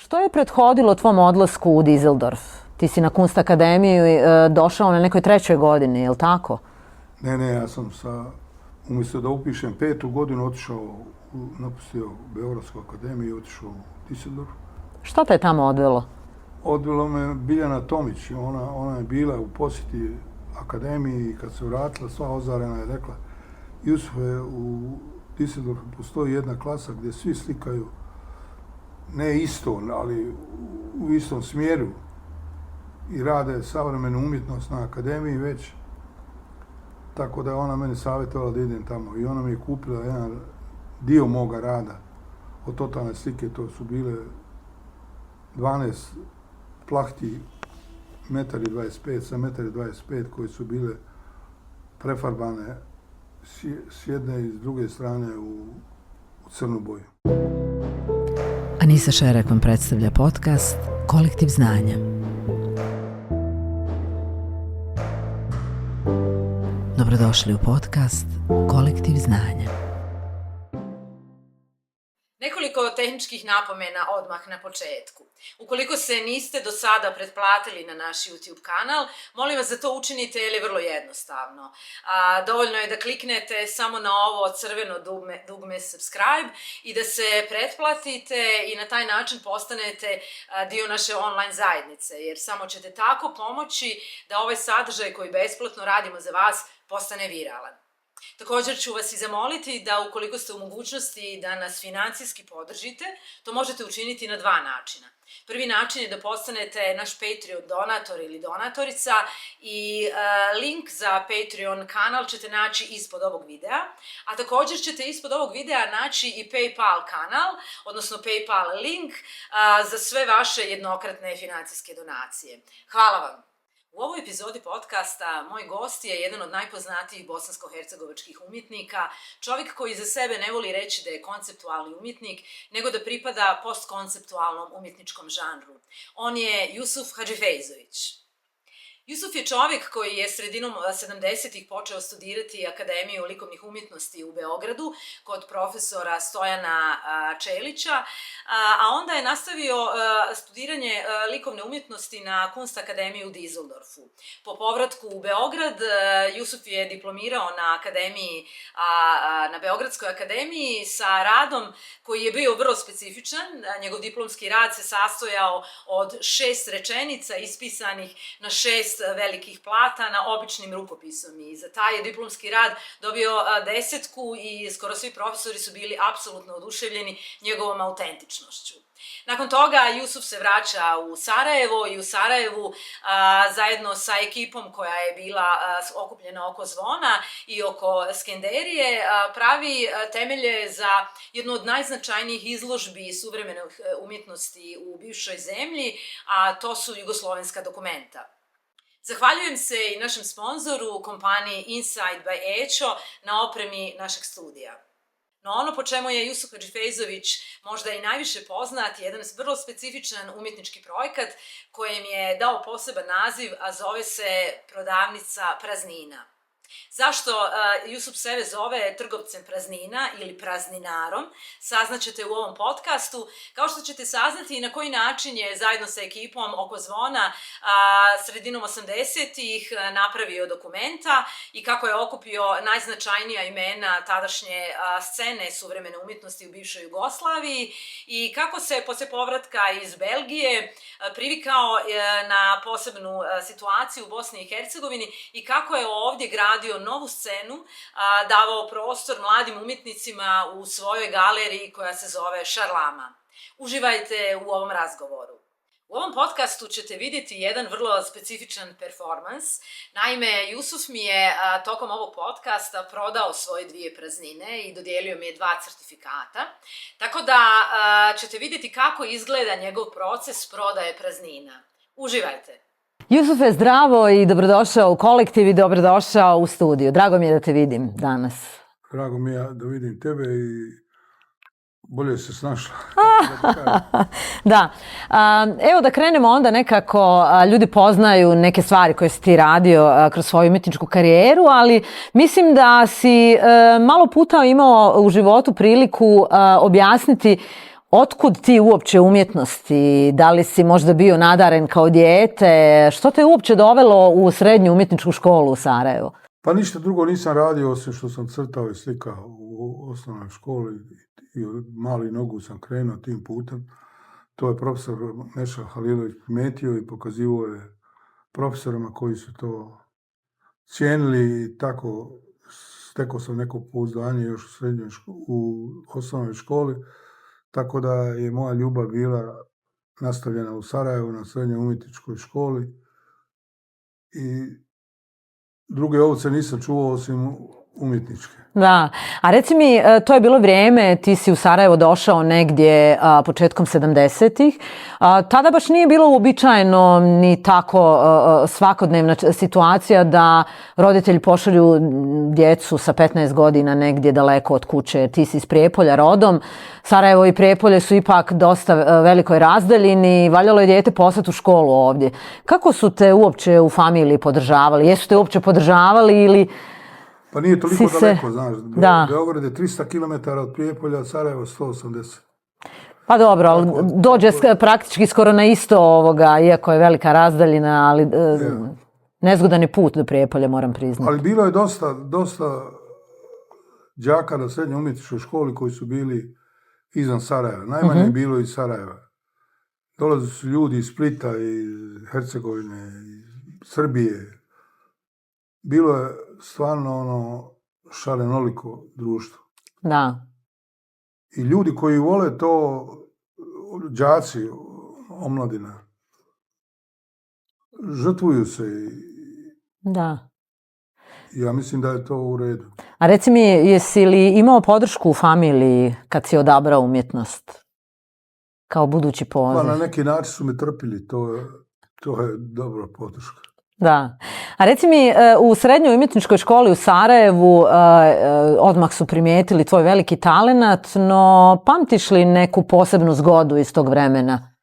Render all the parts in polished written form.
Što je prethodilo tvom odlasku u Düsseldorf? Ti si na Kunst akademiju došao na nekoj 3. godini, je li tako? Ne, ja sam umjesto da upišem 5. godinu, napustio Beogradsku akademiju i otišao u Düsseldorf. Što te je tamo odvelo? Odvelo me Biljana Tomić, ona je bila u posjeti akademiji i kad se vratila sva ozarena je rekla: Jusufe, u Düsseldorfu postoji jedna klasa gdje svi slikaju, ne isto, ali u istom smjeru i rade savremenu umjetnost na akademiji već. Tako da je ona meni savjetovala da idem tamo i ona mi je kupila jedan dio moga rada od totalne slike. To su bile 12 plahti 1,25 m sa 1,25 m koje su bile prefarbane s jedne i s druge strane u crnu boju. Anisa Šerek vam predstavlja podcast Kolektiv znanja. Dobrodošli u podcast Kolektiv znanja. Nekoliko tehničkih napomena odmah na početku. Ukoliko se niste do sada pretplatili na naš YouTube kanal, molim vas da to učinite jer je vrlo jednostavno. Dovoljno je da kliknete samo na ovo crveno dugme subscribe i da se pretplatite i na taj način postanete dio naše online zajednice, jer samo ćete tako pomoći da ovaj sadržaj koji besplatno radimo za vas postane viralan. Također ću vas i zamoliti da ukoliko ste u mogućnosti da nas financijski podržite, to možete učiniti na 2 načina. Prvi način je da postanete naš Patreon donator ili donatorica i link za Patreon kanal ćete naći ispod ovog videa, a također ćete ispod ovog videa naći i PayPal kanal, odnosno PayPal link za sve vaše jednokratne financijske donacije. Hvala vam! U ovoj epizodi podcasta moj gost je jedan od najpoznatijih bosansko-hercegovačkih umjetnika, čovjek koji za sebe ne voli reći da je konceptualni umjetnik, nego da pripada postkonceptualnom umjetničkom žanru. On je Jusuf Hadžifejzović. Jusuf je čovjek koji je sredinom 70-ih počeo studirati Akademiju likovnih umjetnosti u Beogradu kod profesora Stojana Čelića, a onda je nastavio studiranje likovne umjetnosti na Kunst akademiji u Düsseldorfu. Po povratku u Beograd, Jusuf je diplomirao na akademiji, na Beogradskoj akademiji sa radom koji je bio vrlo specifičan. Njegov diplomski rad se sastojao od 6 rečenica ispisanih na 6 velikih plata na običnim rukopisom i za taj je diplomski rad dobio 10 i skoro svi profesori su bili apsolutno oduševljeni njegovom autentičnošću. Nakon toga Jusuf se vraća u Sarajevo i u Sarajevu zajedno sa ekipom koja je bila okupljena oko Zvona i oko Skenderije pravi temelje za jednu od najznačajnijih izložbi suvremene umjetnosti u bivšoj zemlji, a to su jugoslovenska dokumenta. Zahvaljujem se i našem sponzoru, kompaniji Inside by Echo, na opremi našeg studija. No ono po čemu je Jusuf Hadžifejzović možda i najviše poznat je jedan vrlo specifičan umjetnički projekat kojem je dao poseban naziv, a zove se Prodavnica praznina. Zašto Jusuf sebe zove trgovcem praznina ili prazninarom, saznaćete u ovom podcastu, kao što ćete saznati i na koji način je zajedno sa ekipom oko Zvona sredinom 80-ih napravio dokumenta i kako je okupio najznačajnija imena tadašnje scene suvremene umjetnosti u bivšoj Jugoslaviji i kako se posle povratka iz Belgije privikao na posebnu situaciju u Bosni i Hercegovini i kako je ovdje gradio novu scenu, davao prostor mladim umjetnicima u svojoj galeriji koja se zove Šarlama. Uživajte u ovom razgovoru. U ovom podcastu ćete vidjeti jedan vrlo specifičan performans. Naime, Jusuf mi je tokom ovog podcasta prodao svoje 2 praznine i dodijelio mi je 2 certifikata. Tako da ćete vidjeti kako izgleda njegov proces prodaje praznina. Uživajte! Jusufe, zdravo i dobrodošao u kolektiv i dobrodošao u studiju. Drago mi je da te vidim danas. Drago mi je da vidim tebe i bolje se snašla. Da. Evo da krenemo onda nekako, ljudi poznaju neke stvari koje si ti radio kroz svoju umjetničku karijeru, ali mislim da si malo puta imao u životu priliku objasniti Otkud ti uopće umjetnosti? Da li si možda bio nadaren kao dijete? Što te uopće dovelo u srednju umjetničku školu u Sarajevu? Pa ništa drugo nisam radio osim što sam crtao i slikao u osnovnoj školi i od malih nogu sam krenuo tim putem. To je profesor Meša Halilović primijetio i pokazivao je profesorima koji su to cijenili i tako stekao sam neko pouzdanje još u osnovnoj školi. Tako da je moja ljubav bila nastavljena u Sarajevu na srednjoj umjetničkoj školi i druge ovce nisam čuo osim umjetničke. Da, a reci mi, to je bilo vrijeme, ti si u Sarajevo došao negdje početkom 70-ih. Tada baš nije bilo uobičajeno ni tako svakodnevna situacija da roditelji pošalju djecu sa 15 godina negdje daleko od kuće. Ti si iz Prijepolja rodom. Sarajevo i Prijepolje su ipak dosta velikoj razdaljini. Valjalo je dijete poslati u školu ovdje. Kako su te uopće u familiji podržavali? Jesu te uopće podržavali ili... Pa nije toliko daleko, znaš. Da. Beograd je 300 km od Prijepolja, Sarajevo 180. Pa dobro, ali dođe praktički skoro na isto ovoga, iako je velika razdaljina, ali nezgodan je put do Prijepolja, moram priznati. Ali bilo je dosta đaka na srednjoj umjetničkoj školi koji su bili izvan Sarajeva. Najmanje je bilo iz Sarajeva. Dolazili su ljudi iz Splita, iz Hercegovine, iz Srbije. Bilo je stvarno šarenoliko društvo. Da. I ljudi koji vole to, đaci, omladina, žrtvuju se i Da. ja mislim da je to u redu. A reci mi, jesi li imao podršku u familiji kad si odabrao umjetnost? Kao budući poziv? Pa na neki način su me trpili, to je dobra podrška. Da. A reci mi, u srednjoj umjetničkoj školi u Sarajevu odmah su primijetili tvoj veliki talenat, no pamtiš li neku posebnu zgodu iz tog vremena?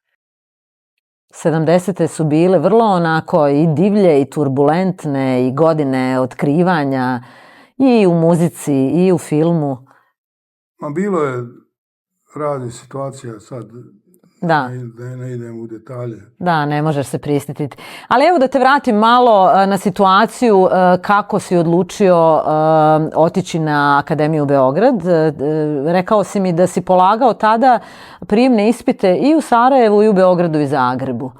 70. su bile vrlo onako i divlje i turbulentne i godine otkrivanja i u muzici i u filmu. Ma bilo je raznih situacija sad. Da. Ne idem u detalje. Da, ne možeš se prisjetiti. Ali evo da te vratim malo na situaciju kako si odlučio otići na Akademiju u Beograd. Rekao si mi da si polagao tada prijemne ispite i u Sarajevu i u Beogradu i Zagrebu.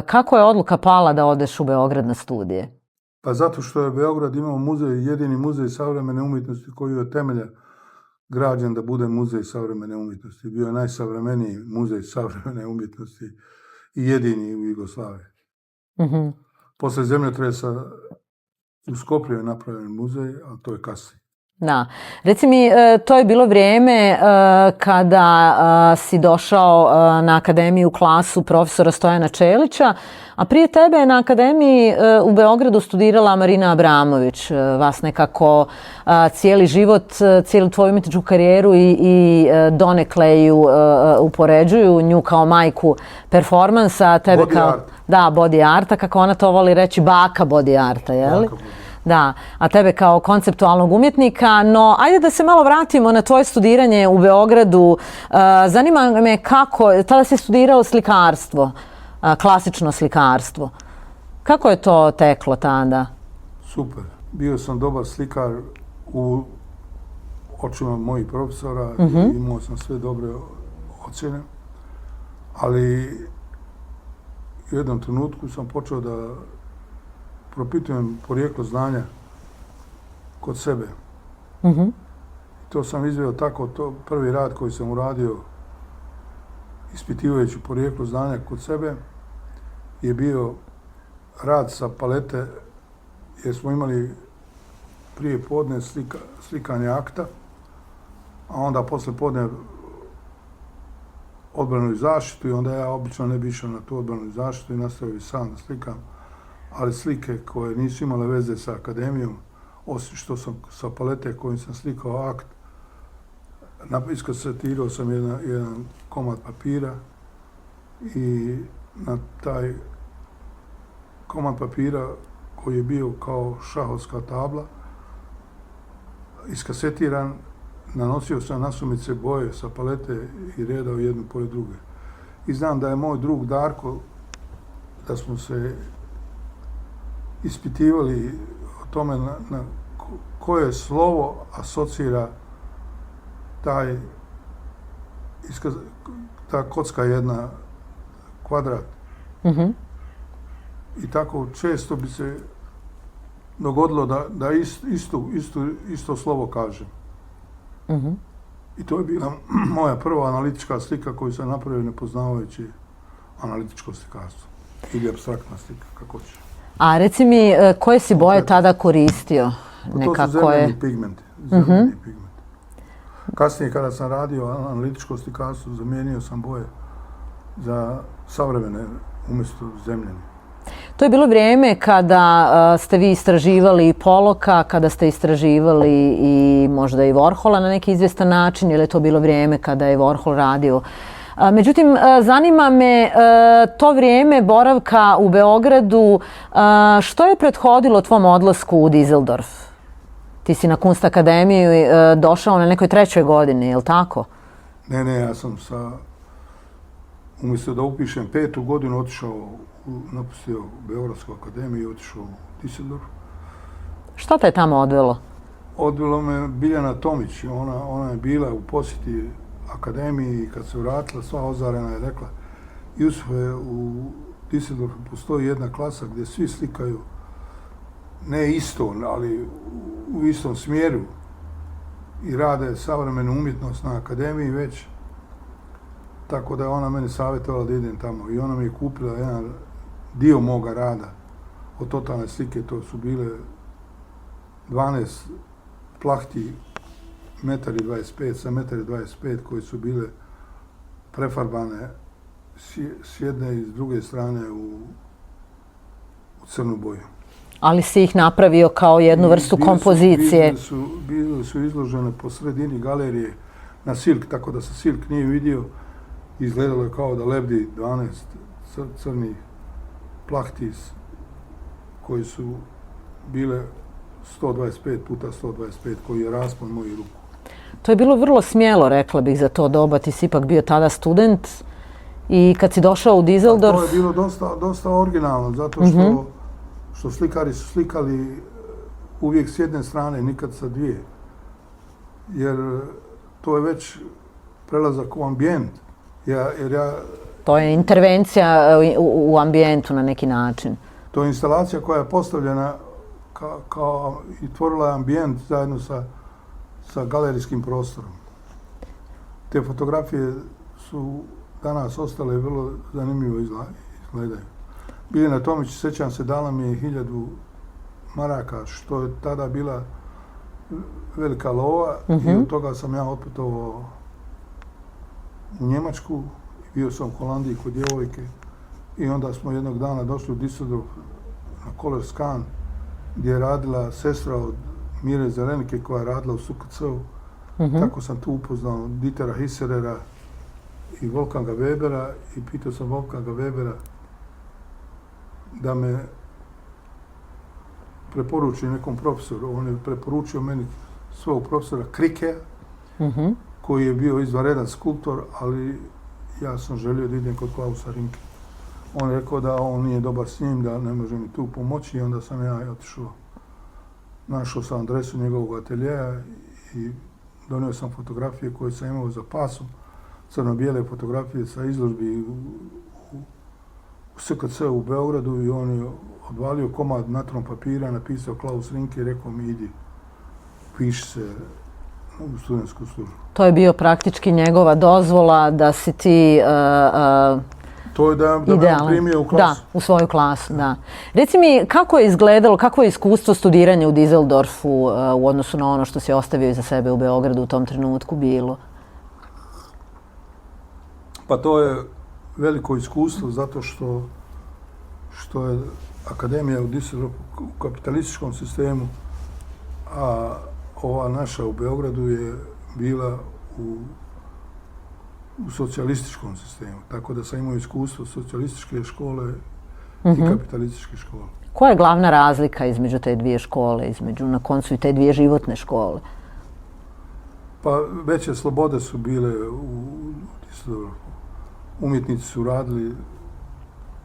Kako je odluka pala da odeš u Beograd na studije? Pa zato što je Beograd imao muzej, jedini muzej savremene umjetnosti koji je od temelja građen da bude muzej savremene umjetnosti. Bio je najsavremeniji muzej savremene umjetnosti i jedini u Jugoslaviji. Mm-hmm. Posle zemljotresa u Skoplju je napravljen muzej, a to je kasnije. Da. Reci mi, to je bilo vrijeme kada si došao na akademiju u klasu profesora Stojana Čelića, a prije tebe je na akademiji u Beogradu studirala Marina Abramović. Vas nekako cijeli život, cijelu tvoju umjetničku karijeru i donekle ju upoređuju, nju kao majku performansa, tebe body kao... art. Da, body arta, kako ona to voli reći, baka body arta, je li? Da, a tebe kao konceptualnog umjetnika, no ajde da se malo vratimo na tvoje studiranje u Beogradu. Zanima me kako, tada si studirao slikarstvo, klasično slikarstvo. Kako je to teklo tada? Super. Bio sam dobar slikar u očima mojih profesora i imao sam sve dobre ocjene, ali u jednom trenutku sam počeo da propitujem porijeklo znanja kod sebe. Mm-hmm. To sam izveo tako, to prvi rad koji sam uradio ispitivajući porijeklo znanja kod sebe je bio rad sa palete, jer smo imali prije podne slikanje akta, a onda posle podne odbranu i zaštitu i onda ja obično ne bi išao na tu odbranu i zaštitu i nastavio i sam da slikam. Ali slike koje nisu imale veze sa akademijom, osim što sam sa palete kojim sam slikao akt, iskasetirao sam jedan komad papira i na taj komad papira koji je bio kao šahovska tabla, iskasetiran, nanosio sam nasumice boje sa palete i redao jednu pored druge. I znam da je moj drug Darko, da smo se ispitivali o tome na koje slovo asocira ta kocka jedna, kvadrat. I tako često bi se dogodilo da isto slovo kažem. I to je bila moja prva analitička slika koju sam napravio nepoznavajući analitičko slikarstvo. Ili apstraktna slika, kako će. A reci mi, koje si boje tada koristio? To su zeleni pigmenti. Kasnije, kada sam radio analitičko slikarstvo, zamijenio sam boje za savremene umjesto zemljene. To je bilo vrijeme kada ste vi istraživali Poloka, kada ste istraživali i možda i Warhola na neki izvjestan način, ili je to bilo vrijeme kada je Warhol radio? Međutim, zanima me to vrijeme boravka u Beogradu, što je prethodilo tvom odlasku u Düsseldorf? Ti si na Kunstakademiju došao na nekoj 3. godini, je li tako? Ne, ja sam umjesto da upišem 5. godinu, napustio Beogradsku akademiju i otišao u Düsseldorf. Što te je tamo odvelo? Odvelo me Biljana Tomić. Ona je bila u posjeti akademiji i kad se vratila, sva ozarena je rekla: Jusufe, u Düsseldorfu postoji jedna klasa gdje svi slikaju ne isto, ali u istom smjeru i rade savremenu umjetnost na akademiji već. Tako da je ona meni savjetovala da idem tamo i ona mi je kupila jedan dio moga rada od totalne slike. To su bile 12 plahti 1,25 m sa 1,25 m koje su bile prefarbane s jedne i s druge strane u crnu boju. Ali si ih napravio kao jednu vrstu kompozicije. Bile su izložene po sredini galerije na silk, tako da se silk nije vidio. Izgledalo je kao da lebdi 12 crnih plahti koji su bile 125 puta 125, koji je raspon mojih ruku. To je bilo vrlo smjelo, rekla bih, za to doba. Ti si ipak bio tada student i kad si došao u Düsseldorf... To je bilo dosta originalno, zato što slikari su slikali uvijek s jedne strane, nikad sa dvije. Jer to je već prelazak u ambijent. To je intervencija u ambijentu na neki način. To je instalacija koja je postavljena i tvorila je ambijent zajedno sa galerijskim prostorom. Te fotografije su danas ostale vrlo zanimljivo izgledaju. Biljana Tomić, sjećam se, dala mi je 1000 maraka, što je tada bila velika lova i od toga sam ja otputovao u Njemačku, bio sam u Holandiji kod djevojke i onda smo jednog dana došli u Düsseldorf na Color Scan, gdje je radila sestra od Mire Zelenike koja je radila u SKC-u. Tako sam tu upoznao Dietera Hisserera i Wolfganga Webera i pitao sam Wolfganga Webera da me preporuči nekom profesoru. On je preporučio meni svog profesora Krikea, koji je bio izvanredan skulptor, ali ja sam želio da idem kod Klausa Rinke. On je rekao da on nije dobar s njim, da ne može mi tu pomoći i onda sam ja otišao. Našao sam adresu njegovog ateljeja i donio sam fotografije koje sam imao za pasom, crno-bijele fotografije sa izložbi u SKC u Beogradu i on je odvalio komad natron papira, napisao Klaus Rinke i rekao mi idi, piši se u studentsku službu. To je bio praktički njegova dozvola da si ti to je da me primio u klasu. Da, u svoju klasu, da. Reci mi, kako je izgledalo, kako je iskustvo studiranja u Düsseldorfu u odnosu na ono što si ostavio iza sebe u Beogradu u tom trenutku bilo? Pa to je veliko iskustvo zato što je akademija u Düsseldorfu u kapitalističkom sistemu, a ova naša u Beogradu je bila u socijalističkom sistemu. Tako da sam imao iskustvo socijalističke škole i kapitalističke škole. Koja je glavna razlika između te dvije škole, između na koncu i te dvije životne škole? Pa veće slobode su bile u Düsseldorfu. Umjetnici su radili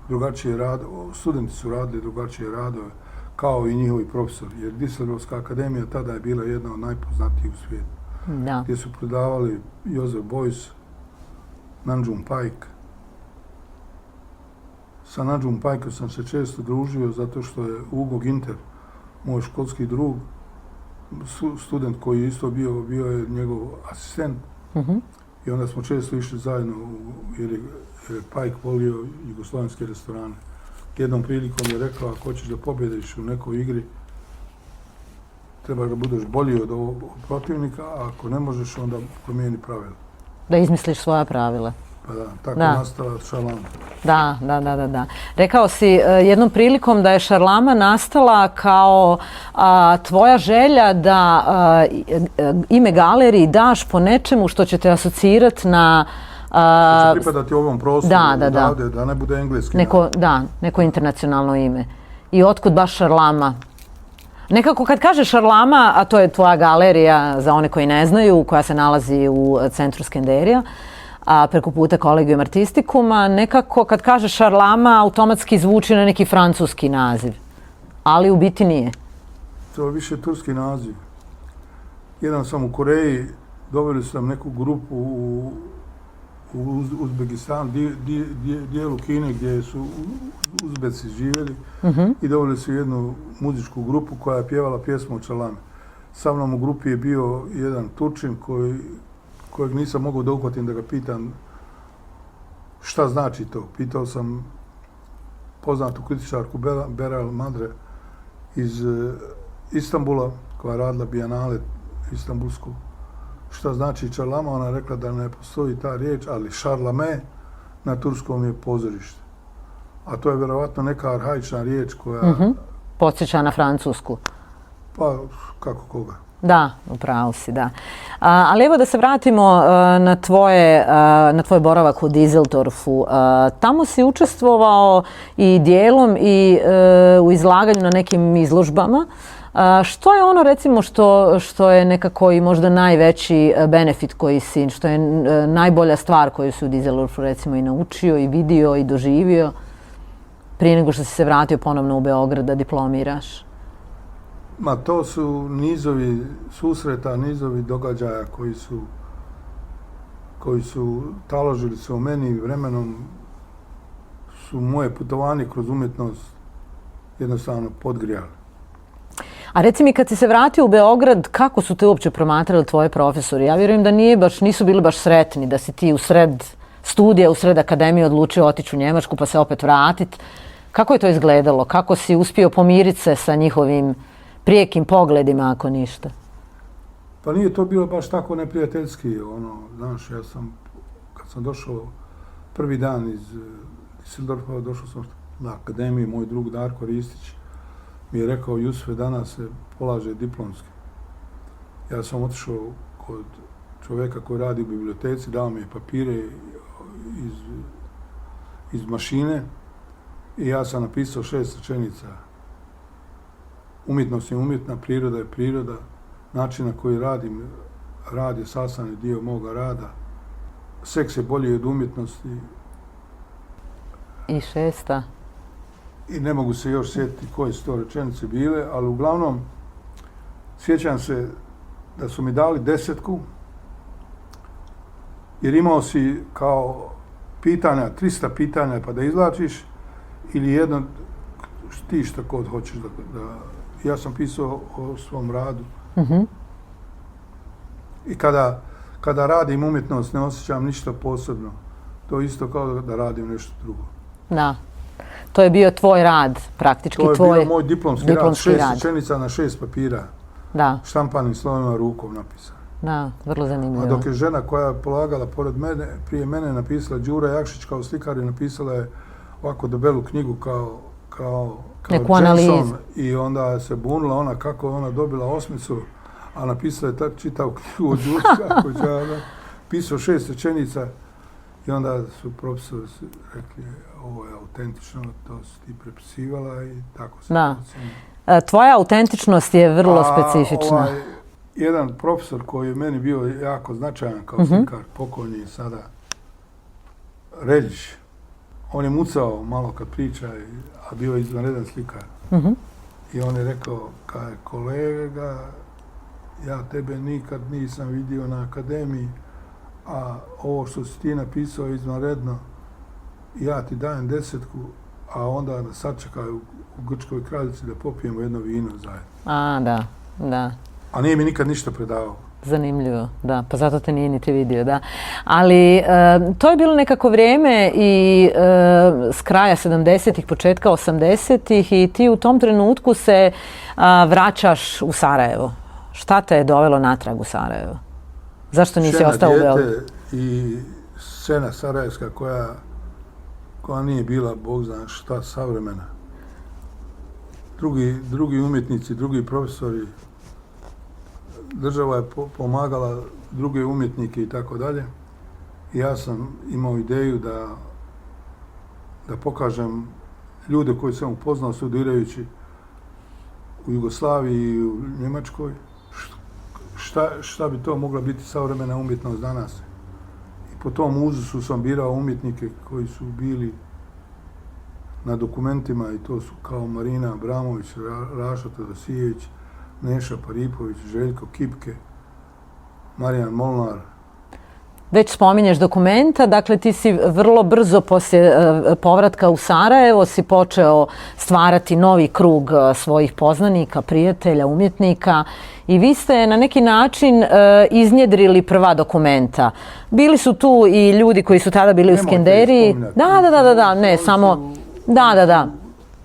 drugačije radove, studenti su radili drugačije radove, kao i njihovi profesori. Jer Düsseldorfska akademija tada je bila jedna od najpoznatijih u svijetu. Da. Gdje su predavali Josef Beuys, Nanjum Paik. Sa Nanjum Paikom sam se često družio zato što je Hugo Ginter, moj školski drug, student koji je isto bio je njegov asistent. I onda smo često išli zajedno jer je Paik volio jugoslavenske restorane. Jednom prilikom je rekao, ako hoćeš da pobjediš u nekoj igri, treba da budeš bolji od ovog protivnika, a ako ne možeš, onda promijeni pravila. Da izmisliš svoja pravila. Pa da, tako je nastala šarlama. Da. Rekao si jednom prilikom da je šarlama nastala kao tvoja želja da ime galeriji daš po nečemu što će te asocirati na... Što će pripadati ovom prostoru, da ne bude engleski. Neko internacionalno ime. I otkud baš šarlama? Nekako kad kaže šarlama, a to je tvoja galerija za one koji ne znaju, koja se nalazi u centru Skenderija, a preko puta Collegium Artisticuma, nekako kad kaže šarlama automatski zvuči na neki francuski naziv, ali u biti nije. To je više turski naziv. Jedan sam u Koreji, doveli su nam neku grupu u Uzbekistan, dijelu Kine gdje su Uzbeci živjeli i doveli su jednu muzičku grupu koja je pjevala pjesmu o šarlami. Sa mnom u grupi je bio jedan Turčin kojeg nisam mogao da uhvatim da ga pitam šta znači to. Pitao sam poznatu kritičarku Beral Madre iz Istanbula koja je radila Bijenale Istanbulsku. Šta znači šarlama? Ona je rekla da ne postoji ta riječ, ali šarlame na turskom je pozorište. A to je vjerovatno neka arhaična riječ koja... Podsjeća na francusku. Pa, kako koga. Da, upravo si, da. Ali evo da se vratimo na tvoj boravak u Düsseldorfu. Tamo si učestvovao i dijelom i u izlaganju na nekim izložbama. Što je ono recimo što je nekako i možda najveći benefit koji si, što je najbolja stvar koju si u Düsseldorfu recimo i naučio i vidio i doživio prije nego što si se vratio ponovno u Beograd da diplomiraš? Ma to su nizovi susreta, nizovi događaja koji su taložili se u meni i vremenom su moje putovanje kroz umjetnost jednostavno podgrijali. A reci mi, kad si se vratio u Beograd, kako su te uopće promatrali tvoje profesori? Ja vjerujem da nisu bili baš sretni da si ti u sred studija, u sred akademije odlučio otići u Njemačku pa se opet vratiti. Kako je to izgledalo? Kako si uspio pomiriti se sa njihovim prijekim pogledima, ako ništa? Pa nije to bilo baš tako neprijateljski. Znaš, kad sam došao prvi dan iz Düsseldorfa, došao sam na akademiju, moj drug Darko Ristić mi je rekao, Jusufe, danas se polaže diplomski. Ja sam otišao kod čovjeka koji radi u biblioteci, dao mi je papire iz mašine i ja sam napisao 6 rečenica. Umjetnost je umjetna, priroda je priroda, način na koji radim, rad je sastavni dio moga rada, seks je bolji od umjetnosti. I 6. I ne mogu se još sjetiti koje su to rečenice bile, ali uglavnom sjećam se da su mi dali 10, jer imao si kao pitanja, 300 pitanja pa da izvlačiš ili jedno ti šta god hoćeš da... Ja sam pisao o svom radu. I kada radim umjetnost ne osjećam ništa posebno. To je isto kao da radim nešto drugo. Da. To je bio tvoj rad, praktički tvoj To je bio moj diplomski rad. 6 rečenica na 6 papira. Da. Štampanim slovima rukom napisano. Da, vrlo zanimljivo. A dok je žena koja je polagala prije mene napisala, Đura Jakšić kao slikar je napisala je ovako debelu knjigu kao neku analizu. I onda se bunila ona kako je ona dobila 8, a napisala je tako čitavu knjigu od Đurca koji je pisao 6 rečenica i onda su profesori rekli ovo je autentično, to si ti prepisivala i tako se da. Tvoja autentičnost je vrlo specifična. jedan profesor koji je meni bio jako značajan kao slikar, pokojni sada, Reljić, on je mucao malo kad priča, a bio je izvanredan slikar. I on je rekao, kolega, ja tebe nikad nisam vidio na akademiji, a ovo što si ti napisao je izvanredno, ja ti dajem 10, a onda nas sačekaju u Grčkoj Kraljici da popijemo jedno vino zajedno. A, da. A nije mi nikad ništa predavao. Zanimljivo, da, pa zato te nije niti vidio, da. Ali to je bilo nekako vrijeme i s kraja 70-ih, početka 80-ih i ti u tom trenutku se vraćaš u Sarajevo. Šta te je dovelo natrag u Sarajevo? Zašto nisi ostao u Beogradu? I scena sarajevska koja nije bila, Bog zna šta, savremena. Drugi umjetnici, drugi profesori, država je pomagala druge umjetnike i tako dalje. I ja sam imao ideju da pokažem ljude koje sam upoznao studirajući u Jugoslaviji i u Njemačkoj, šta bi to mogla biti savremena umjetnost danas. I po tom uzusu sam birao umjetnike koji su bili na dokumentima i to su kao Marina Abramović, Raša Todosijević, Neša Paripović, Željko Kipke, Marijan Molnar. Već spominješ dokumenta, dakle ti si vrlo brzo poslije povratka u Sarajevo si počeo stvarati novi krug svojih poznanika, prijatelja, umjetnika i vi ste na neki način iznjedrili prva dokumenta. Bili su tu i ljudi koji su tada bili u Skenderiji. Da, ne, samo... Da.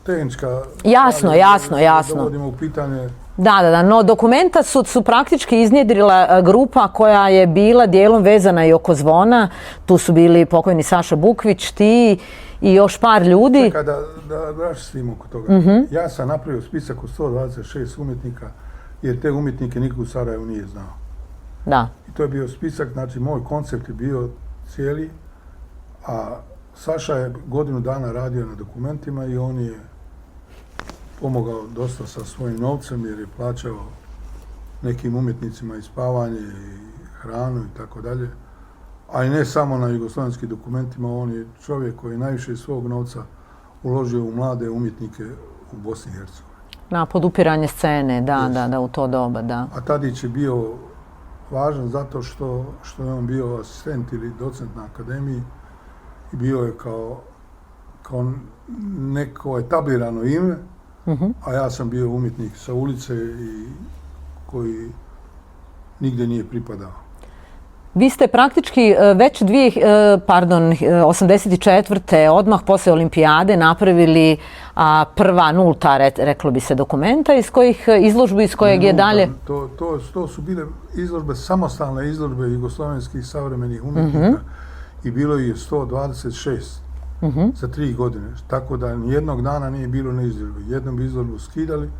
Tehnička... Jasno. Dovodimo u pitanje... Da, no dokumenta su praktički iznjedrila grupa koja je bila dijelom vezana i oko Zvona. Tu su bili pokojni Saša Bukvić, ti i još par ljudi. Čekaj da raščistimo oko toga. Ja sam napravio spisak od 126 umjetnika, jer te umjetnike niko u Sarajevu nije znao. Da. I to je bio spisak, znači moj koncept je bio cijeli, a Saša je godinu dana radio na dokumentima i on je pomogao dosta sa svojim novcem jer je plaćao nekim umjetnicima i spavanje i hranu i tako dalje. A i ne samo na jugoslavenskim dokumentima, on je čovjek koji je najviše svog novca uložio u mlade umjetnike u Bosni i Hercegovini. Na podupiranje scene, da, u to doba, da. A Tadić je bio važan zato što je on bio asistent ili docent na akademiji i bio je kao neko etablirano ime, a ja sam bio umjetnik sa ulice i koji nigdje nije pripadao. Vi ste praktički već 84. odmah poslije olimpijade napravili prva nulta, reklo bi se, dokumenta izložbu iz kojeg je dalje... To su bile izložbe, samostalne izložbe jugoslavenskih savremenih umjetnika i bilo je 126 za 3 godine. Tako da nijednog dana nije bilo na izložbi. Jednu bi izložbu skidali,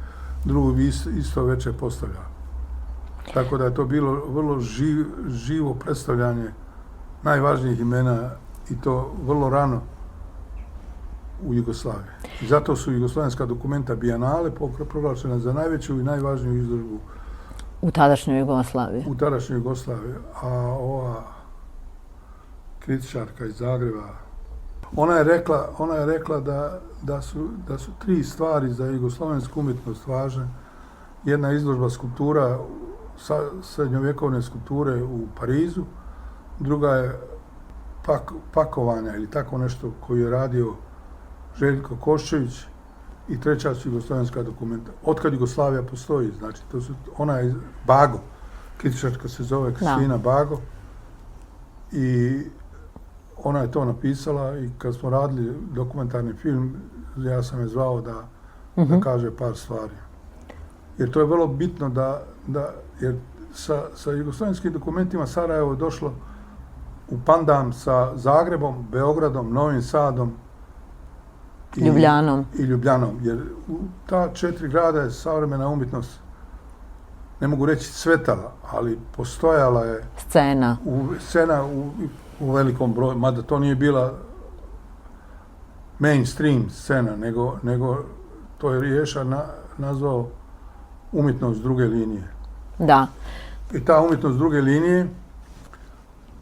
drugu bi isto večer postavljali. Tako da je to bilo vrlo živo predstavljanje najvažnijih imena i to vrlo rano u Jugoslaviji. I zato su jugoslavenska dokumenta Bijenale proglašena za najveću i najvažniju izložbu u tadašnjoj Jugoslaviji. A ova kritičarka iz Zagreba, ona je rekla da su 3 stvari za jugoslavensku umjetnost važne. Jedna izložba skulptura, srednjovjekovne skulpture u Parizu, druga je pakovanja ili tako nešto koju je radio Željko Koščević i treća su jugoslavenska dokumenta. Otkad Jugoslavija postoji, znači ona je Bago, kritičarka se zove Kristina Bago i ona je to napisala i kad smo radili dokumentarni film, ja sam je zvao da kaže par stvari. Jer to je vrlo bitno jer sa jugoslavenskim dokumentima Sarajevo je došlo u pandam sa Zagrebom, Beogradom, Novim Sadom i Ljubljanom. Jer u ta 4 grada je savremena umjetnost, ne mogu reći cvetala, ali postojala je scena u velikom broju, mada to nije bila mainstream scena, nego to je Riješa nazvao umjetnost druge linije. Da. I ta umjetnost druge linije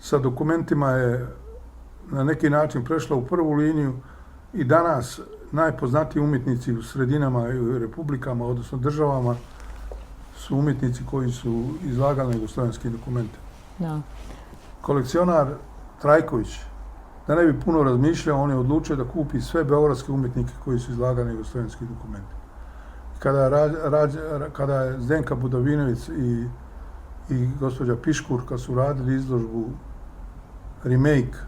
sa dokumentima je na neki način prešla u prvu liniju i danas najpoznatiji umjetnici u sredinama i republikama, odnosno državama, su umjetnici koji su izlagali jugoslovenske dokumente. Da. Kolekcionar Trajković, da ne bi puno razmišljao, on je odlučio da kupi sve beogradske umjetnike koji su izlagali jugoslovenske dokumente. Kada je Zdenka Budovinović i gospođa Piškur, kad su radili izložbu remake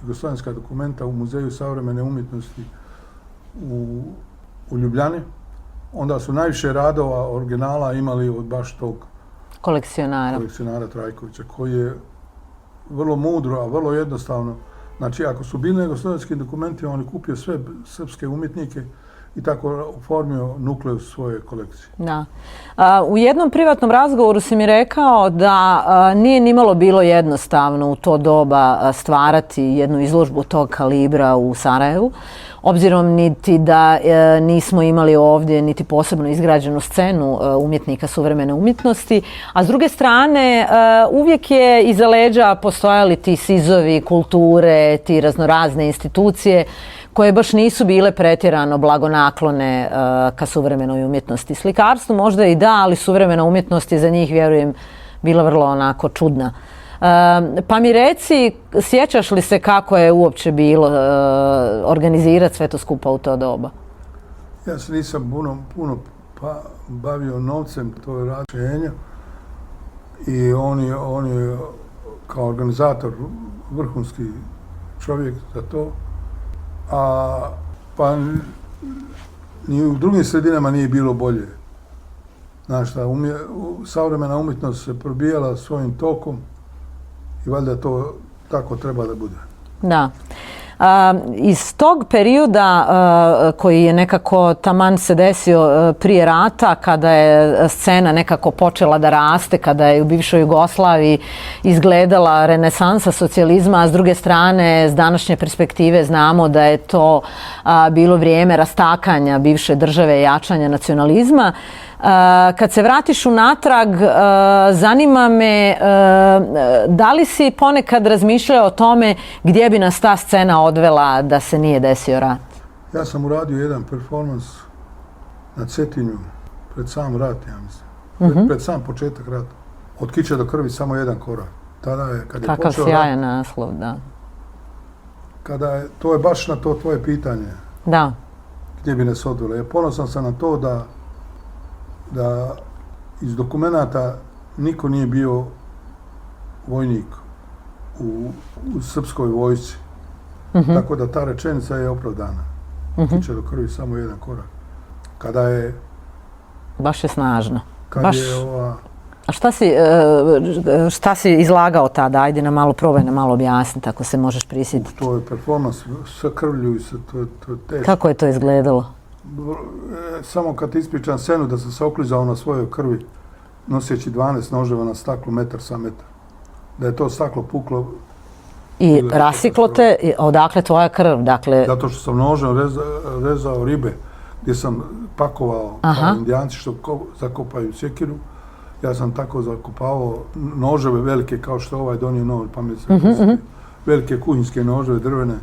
jugoslovenska dokumenta u Muzeju savremene umjetnosti u Ljubljani, onda su najviše radova originala imali od baš tog kolekcionara Trajkovića, koji je vrlo mudro, a vrlo jednostavno. Znači, ako su bili na jugoslovenskim dokumentima, on je kupio sve srpske umjetnike i tako oformio nukleus svoje kolekcije. Da. U jednom privatnom razgovoru si mi rekao da nije nimalo bilo jednostavno u to doba stvarati jednu izložbu tog kalibra u Sarajevu, obzirom niti da nismo imali ovdje niti posebno izgrađenu scenu umjetnika suvremene umjetnosti, a s druge strane uvijek je iza leđa postojali ti sizovi kulture, ti raznorazne institucije koje baš nisu bile pretjerano blagonaklone ka suvremenoj umjetnosti. Slikarstvu možda i da, ali suvremena umjetnost je za njih, vjerujem, bila vrlo onako čudna. Pa mi reci, sjećaš li se kako je uopće bilo organizirati sve to skupa u to doba? Ja se nisam puno bavio novcem, to je rješenje. I on je kao organizator vrhunski čovjek za to. Pa ni u drugim sredinama nije bilo bolje. Znaš šta, savremena umjetnost se probijala svojim tokom i valjda to tako treba da bude. Da. Iz tog perioda koji je nekako taman se desio prije rata, kada je scena nekako počela da raste, kada je u bivšoj Jugoslaviji izgledala renesansa socijalizma, a s druge strane, s današnje perspektive znamo da je to bilo vrijeme rastakanja bivše države i jačanja nacionalizma. Kad se vratiš unatrag, zanima me da li si ponekad razmišljao o tome gdje bi nas ta scena odvela da se nije desio rat? Ja sam uradio jedan performans na Cetinju pred sam rat, ja mislim. Pred sam početak rata. Od kiče do krvi samo jedan korak. Tada je, kad je Kakav počeo sjajan rat, naslov, da. to je baš na to tvoje pitanje. Da. Gdje bi nas odvelo. Ja ponosan sam na to da iz dokumenata niko nije bio vojnik u srpskoj vojsci. Tako da ta rečenica je opravdana. Kiče do krvi samo jedan korak. Kada je... Baš je snažno. A šta si izlagao tada? Ajde na malo probaj, na malo objasniti, ako se možeš prisjetiti. To je performans sa krvlju i to je teško. Kako je to izgledalo? Samo kad ispričam scenu da sam se oklizao na svojoj krvi noseći 12 noževa na staklu metar sa metar. Da je to staklo puklo. I rasiklo te, odakle tvoja krv? Zato što sam nožem rezao ribe gdje sam pakovao kao indijanci što zakopaju sjekiru. Ja sam tako zakopavao noževe velike kao što ovaj donio nož, pa mi se velike kuhinjske noževe drvene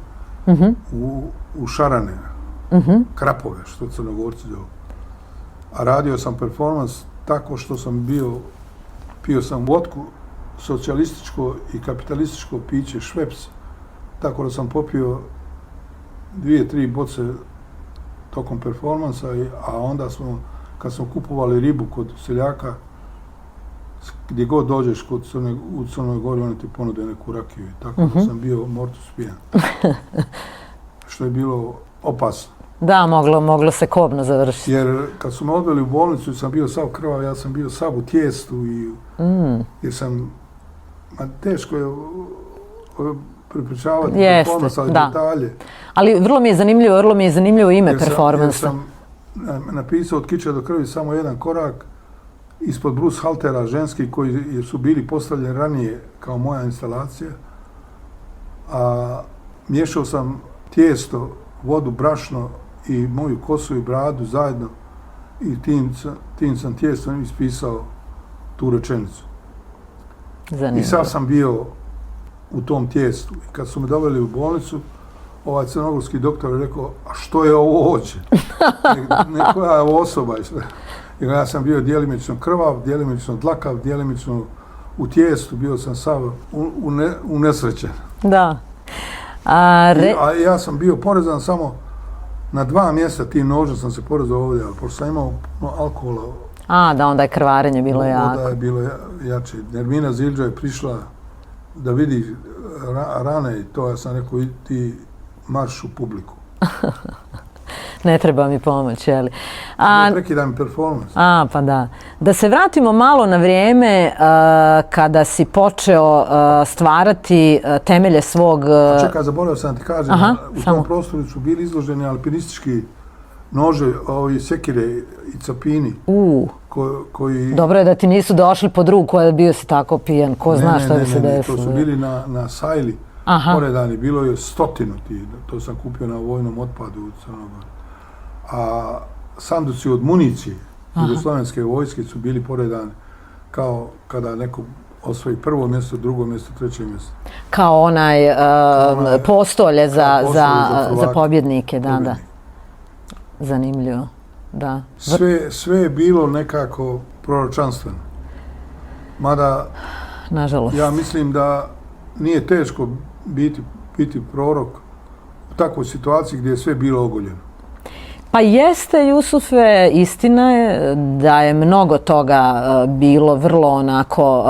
u šarane. Krapove, što Crnogorci zovu. A radio sam performans tako što sam pio sam vodku, socijalističko i kapitalističko piće Šveps, tako da sam popio 2-3 boce tokom performansa, a onda kad smo kupovali ribu kod seljaka, gdje god dođeš u Crnoj Gori, oni ti ponude neku rakiju. Tako da sam bio mortus pijan. Što je bilo opasno. Da, moglo se kobno završiti. Jer kad su me odveli u bolnicu, sam bio sav krvav, ja sam bio sav u tijestu jer sam, teško je prepričavati performans, ali detalje. Ali vrlo mi je zanimljivo ime performansa. Jer sam napisao od kiče do krvi samo jedan korak, ispod Bruce haltera ženski koji su bili postavljeni ranije kao moja instalacija, a miješao sam tijesto, vodu, brašno i moju kosu i bradu zajedno i tim sam tijestom ispisao tu rečenicu. Zanimljivo. I sad sam bio u tom tijestu. I kad su me doveli u bolnicu, ovaj crnogorski doktor je rekao, a što je ovo hoće? Koja je ovo osoba? Jer ja sam bio djelimično krvav, djelimično dlakav, djelimično u tijestu, bio sam sav unesrećen. Da. A ja sam bio porezan samo na 2 mjesta, tim nožem sam se porezao ovdje, ali pošto sam imao alkohola, da, onda je krvarenje bilo jako. Onda je bilo jače. Nermina Zildža je prišla da vidi rane i to, ja sam rekao, ti marš u publiku. Ne treba mi pomoć, je li? Prekida mi performans. Pa da. Da se vratimo malo na vrijeme kada si počeo stvarati temelje svog... Čekaj, zaboravio sam ti kažem, u tom prostoru su bili izloženi alpinistički nože, sekire i capini. Koji... Dobro je da ti nisu došli pod ruku, a bio si tako pijan. Ko zna što bi se desilo. To su bili na sajli poredani. Bilo je 100 ti. To sam kupio na vojnom otpadu u Crnogoru. A sanduci od municije jugoslovenske vojske su bili poredani kao kada neko osvoji prvo mjesto, drugo mjesto, treće mjesto. Kao onaj postolje za pobjednike. Da. Zanimljivo. Da. Sve je bilo nekako proročanstveno. Mada, nažalost, ja mislim da nije teško biti prorok u takvoj situaciji gdje je sve bilo ogoljeno. Pa jeste, Jusufe, istina je da je mnogo toga bilo vrlo onako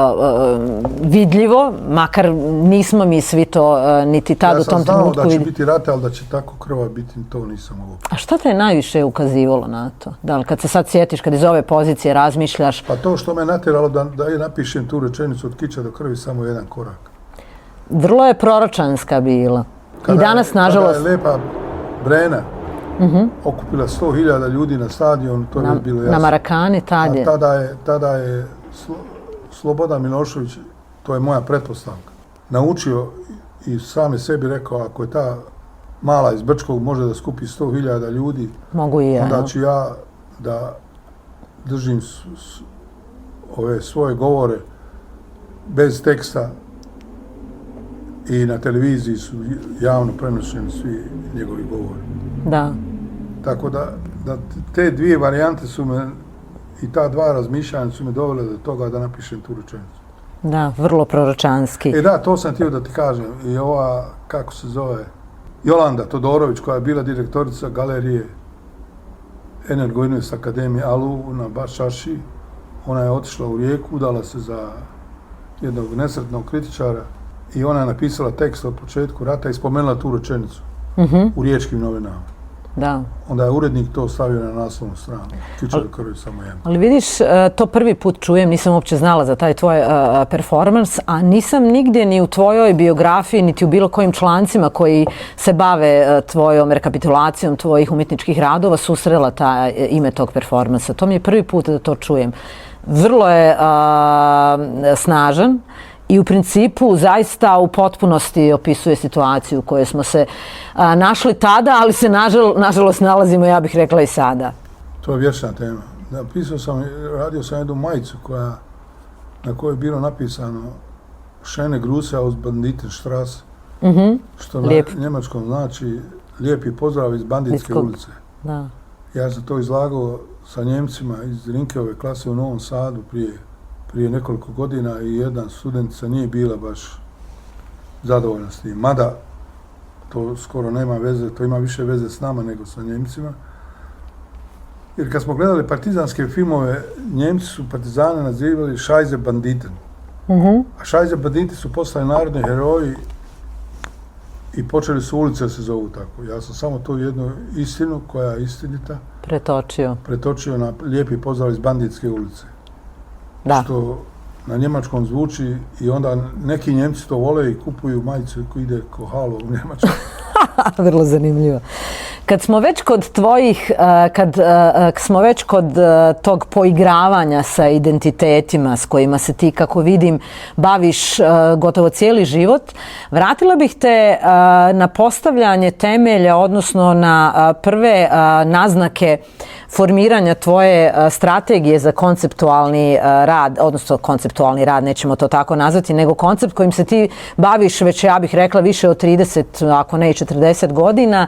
vidljivo, makar nismo mi svi to niti tad u tom trenutku. Ja sam znao da će biti rata, ali da će tako krva biti, to nisam mogao. A šta te je najviše ukazivalo na to? Da li kad se sad sjetiš, kad iz ove pozicije razmišljaš? Pa to što me natjeralo da ja napišem tu rečenicu od kiča do krvi, samo jedan korak. Vrlo je proročanska bila. I danas, nažalost... Kada je Lepa Brena okupila 100.000 ljudi na stadionu, to je bilo jasno. Na Marakani tad je. Tada je Slobodan Milošević, to je moja pretpostavka, naučio i sam je sebi rekao, ako je ta mala iz Brčkog može da skupi 100.000 ljudi, mogu i ja, onda ću ja da držim ove svoje govore bez teksta i na televiziji su javno prenošeni svi njegovi govori. Da. Tako da te dvije varijante su me i ta dva razmišljanja su me dovele do toga da napišem tu rečenicu. Da, vrlo proročanski. Da, to sam htio da ti kažem. I ova, kako se zove, Jolanda Todorović, koja je bila direktorica galerije Energo Invest Akademije ALU na Bašaši, ona je otišla u Rijeku, udala se za jednog nesretnog kritičara i ona je napisala tekst od početku rata i spomenula tu rečenicu u Riječkim novinama. Da. Onda je urednik to stavio na naslovnu stranu. Kiča do krvi samo jedno. Ali vidiš, to prvi put čujem, nisam uopće znala za taj tvoj performans, a nisam nigdje ni u tvojoj biografiji, niti u bilo kojim člancima koji se bave tvojom rekapitulacijom tvojih umjetničkih radova susrela ime tog performansa. To mi je prvi put da to čujem. Vrlo je snažan i u principu zaista u potpunosti opisuje situaciju u kojoj smo se našli tada, ali se nažalost nalazimo, ja bih rekla, i sada. To je vječna tema. Radio sam jednu majicu na kojoj je bilo napisano Schöne Grüße aus Banditenstraße, što na njemačkom znači lijepi pozdrav iz Banditske ulice. Da. Ja sam to izlagao sa Njemcima iz Rinkeove klase u Novom Sadu prije nekoliko godina i jedna studentica nije bila baš zadovoljna s tim. Mada to skoro nema veze, to ima više veze s nama nego sa Njemcima. Jer kad smo gledali partizanske filmove, Njemci su partizane nazivali Scheiße Banditen. A Scheiße Banditi su postali narodni heroji i počeli su ulice da se zovu tako. Ja sam samo tu jednu istinu koja je istinita pretočio na lijepi pozdrav iz Banditske ulice. Da. Što na njemačkom zvuči i onda neki Njemci to vole i kupuju majicu koji ide ko halo u Njemačku. Vrlo zanimljivo. Kad smo već kod tog poigravanja sa identitetima s kojima se ti, kako vidim, baviš gotovo cijeli život, vratila bih te na postavljanje temelja, odnosno na prve naznake formiranja tvoje strategije za konceptualni rad, odnosno konceptualni rad, nećemo to tako nazvati, nego koncept kojim se ti baviš već, ja bih rekla, više od 30, ako ne i 40 godina,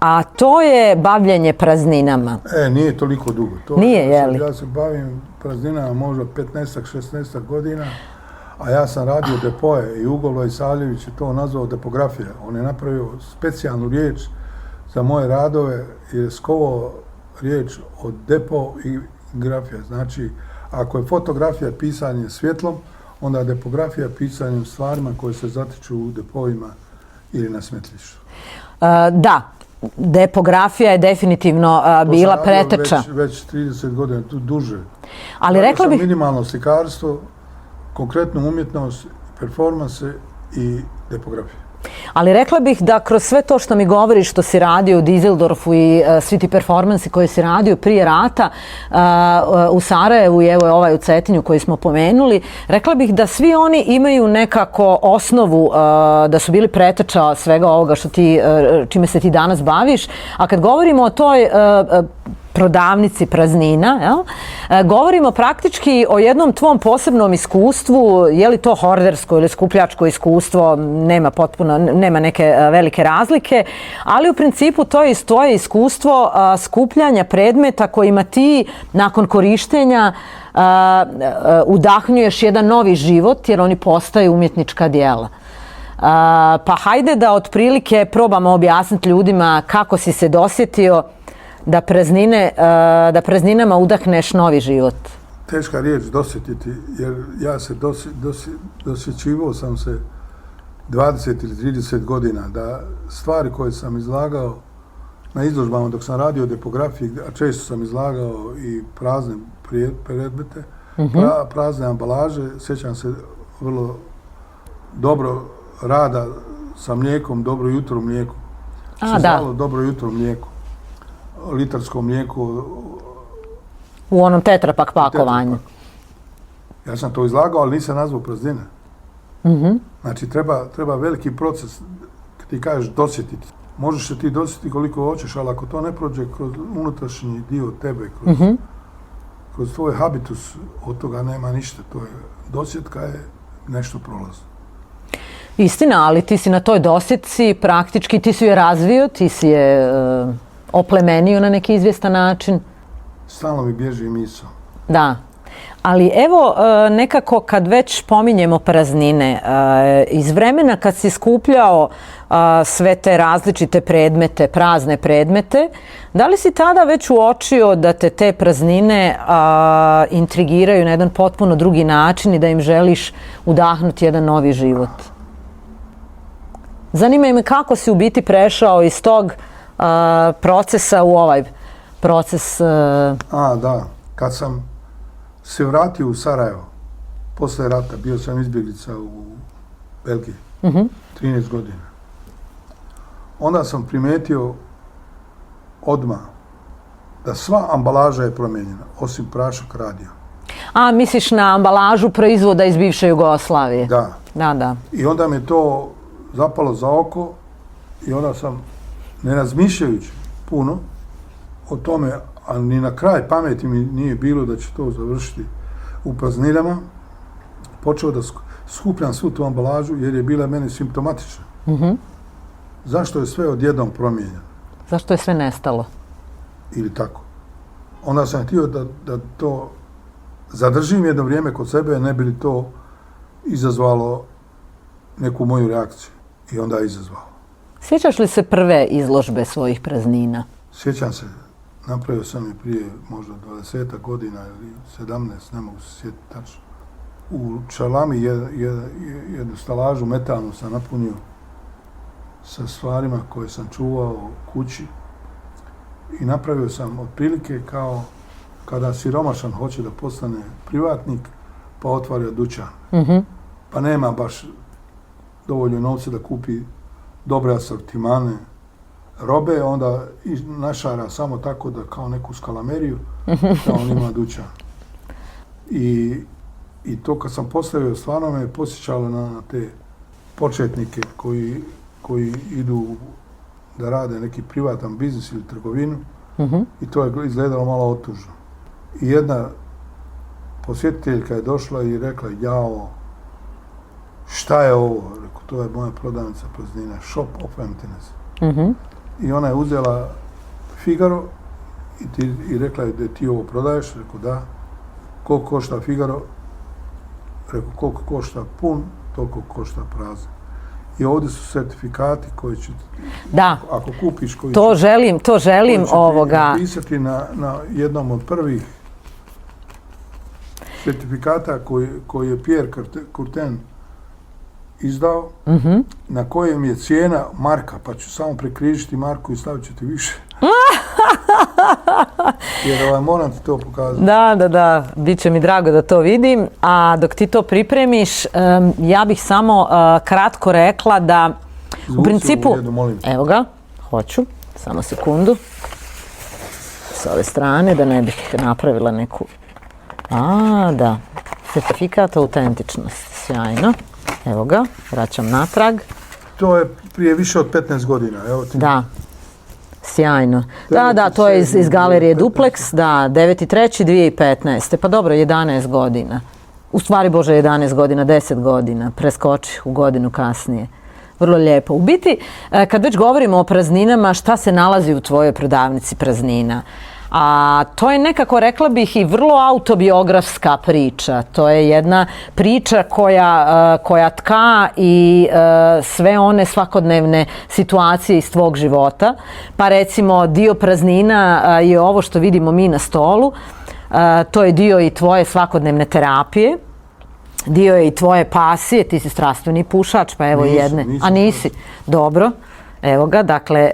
a to je bavljenje prazninama. Nije toliko dugo. Nije, je li? Ja se bavim prazninama možda 15-16 godina, a ja sam radio depoje i Ugo Lojsavljević je to nazvao depografija. On je napravio specijalnu riječ za moje radove jer je skovao riječ od depo i grafija. Znači, ako je fotografija pisanje svjetlom, onda je depografija pisanjem stvarima koje se zatiču u depovima ili na smetlištu. Da, depografija je definitivno bila preteča. Već 30 godina, duže. Ali rekla bih... Minimalno slikarstvo, konkretnu umjetnost, performanse i depografiju. Ali rekla bih da kroz sve to što mi govoriš, što si radio u Düsseldorfu i svi ti performansi koje si radio prije rata u Sarajevu i evo ovaj u Cetinju koji smo pomenuli, rekla bih da svi oni imaju nekako osnovu da su bili preteča svega ovoga čime se ti danas baviš. A kad govorimo o toj prodavnici praznina, jel? Govorimo praktički o jednom tvom posebnom iskustvu, je li to hordersko ili skupljačko iskustvo, nema neke velike razlike, ali u principu to je tvoje iskustvo skupljanja predmeta kojima ti nakon korištenja udahnjuješ jedan novi život jer oni postaju umjetnička djela. Pa hajde da otprilike probamo objasniti ljudima kako si se dosjetio da prazninama udahneš novi život. Teška riječ dosjetiti, jer ja se dosjećivao sam se 20 ili 30 godina da stvari koje sam izlagao na izložbama dok sam radio depografiji, a često sam izlagao i prazne predmete, prazne ambalaže, sjećam se vrlo dobro rada sa mlijekom, Dobro jutro mlijeko. Se zvalo Dobro jutro mlijeko. Litarsko mlijeko. U onom tetrapak pakovanju. Ja sam to izlagao, ali nisam nazvao praznine. Znači, treba veliki proces, kad ti kažeš dosjetiti. Možeš se ti dosjetiti koliko hoćeš, ali ako to ne prođe kroz unutrašnji dio tebe, kroz tvoj habitus, od toga nema ništa. To je, dosjetka je nešto prolazno. Istina, ali ti si na toj dosjetci praktički, ti si je razvio, ti si je oplemenio na neki izvjestan način. Stalno mi bježi misao. Da. Ali evo, nekako kad već pominjemo praznine, iz vremena kad si skupljao sve te različite predmete, prazne predmete, da li si tada već uočio da te praznine intrigiraju na jedan potpuno drugi način i da im želiš udahnuti jedan novi život? Zanima me kako si u biti prešao iz tog procesa u ovaj proces... Da. Kad sam se vratio u Sarajevo, posle rata, bio sam izbjeglica u Belgiji, 13 godina. Onda sam primetio odmah da sva ambalaža je promijenjena, osim prašak radio. Misliš na ambalažu proizvoda iz bivše Jugoslavije? Da. Da. I onda me to zapalo za oko i onda sam, ne razmišljajući puno o tome, a ni na kraj pameti mi nije bilo da će to završiti u prazninama, počeo da skupljam svu tu ambalažu jer je bila meni simptomatična. Zašto je sve odjednom promijenjeno? Zašto je sve nestalo? Ili tako. Onda sam htio da to zadržim jedno vrijeme kod sebe, ne bi li to izazvalo neku moju reakciju. I onda je izazvalo. Sjećaš li se prve izložbe svojih praznina? Sjećam se. Napravio sam je prije možda 20 godina ili 17, ne mogu se sjetiti tačno. U Čalami jednu stalažu metalnu sam napunio sa stvarima koje sam čuvao kući i napravio sam otprilike kao kada siromašan hoće da postane privatnik pa otvario dućan. Pa nema baš dovoljno novca da kupi dobre asortimane robe, onda našara samo tako da kao neku skalameriju, da on ima dućan. I to kad sam postavio, stvarno me posjećalo na te početnike koji idu da rade neki privatan biznis ili trgovinu I to je izgledalo malo otužno. I jedna posjetiteljka je došla i rekla, jao, šta je ovo? Rekao, to je moja prodavnica praznina, Shop of Emptiness. I ona je uzela Figaro i rekla je da ti ovo prodaješ. Rekao, da. Koliko košta Figaro? Rekao, koliko košta pun, toliko košta prazan. I ovdje su certifikati koji će, ako kupiš, koji to želim napisati na jednom od prvih certifikata koji je Pierre Courtin izdao, na kojem je cijena marka, pa ću samo prekrižiti marku i stavit ću ti više. Jer moram ti to pokazati. Da, bit će mi drago da to vidim. A dok ti to pripremiš, ja bih samo kratko rekla da u principu... Evo ga, hoću, samo sekundu. S ove strane, da ne bih napravila neku... Da, certifikat autentičnosti, sjajno. Evo ga, vraćam natrag. To je prije više od 15 godina. Evo ti. Da, sjajno. Da, to je iz galerije Duplex, da, 9.3.2015. Pa dobro, 11 godina. U stvari, Bože, 11 godina, 10 godina. Preskoči u godinu kasnije. Vrlo lijepo. U biti, kad već govorimo o prazninama, šta se nalazi u tvojoj prodavnici praznina? A to je nekako, rekla bih, i vrlo autobiografska priča. To je jedna priča koja tka i sve one svakodnevne situacije iz tvog života. Pa recimo, dio praznina je ovo što vidimo mi na stolu. To je dio i tvoje svakodnevne terapije. Dio je i tvoje pasije. Ti si strastveni pušač, pa evo jedne. A nisi? Dobro. Evo ga, dakle,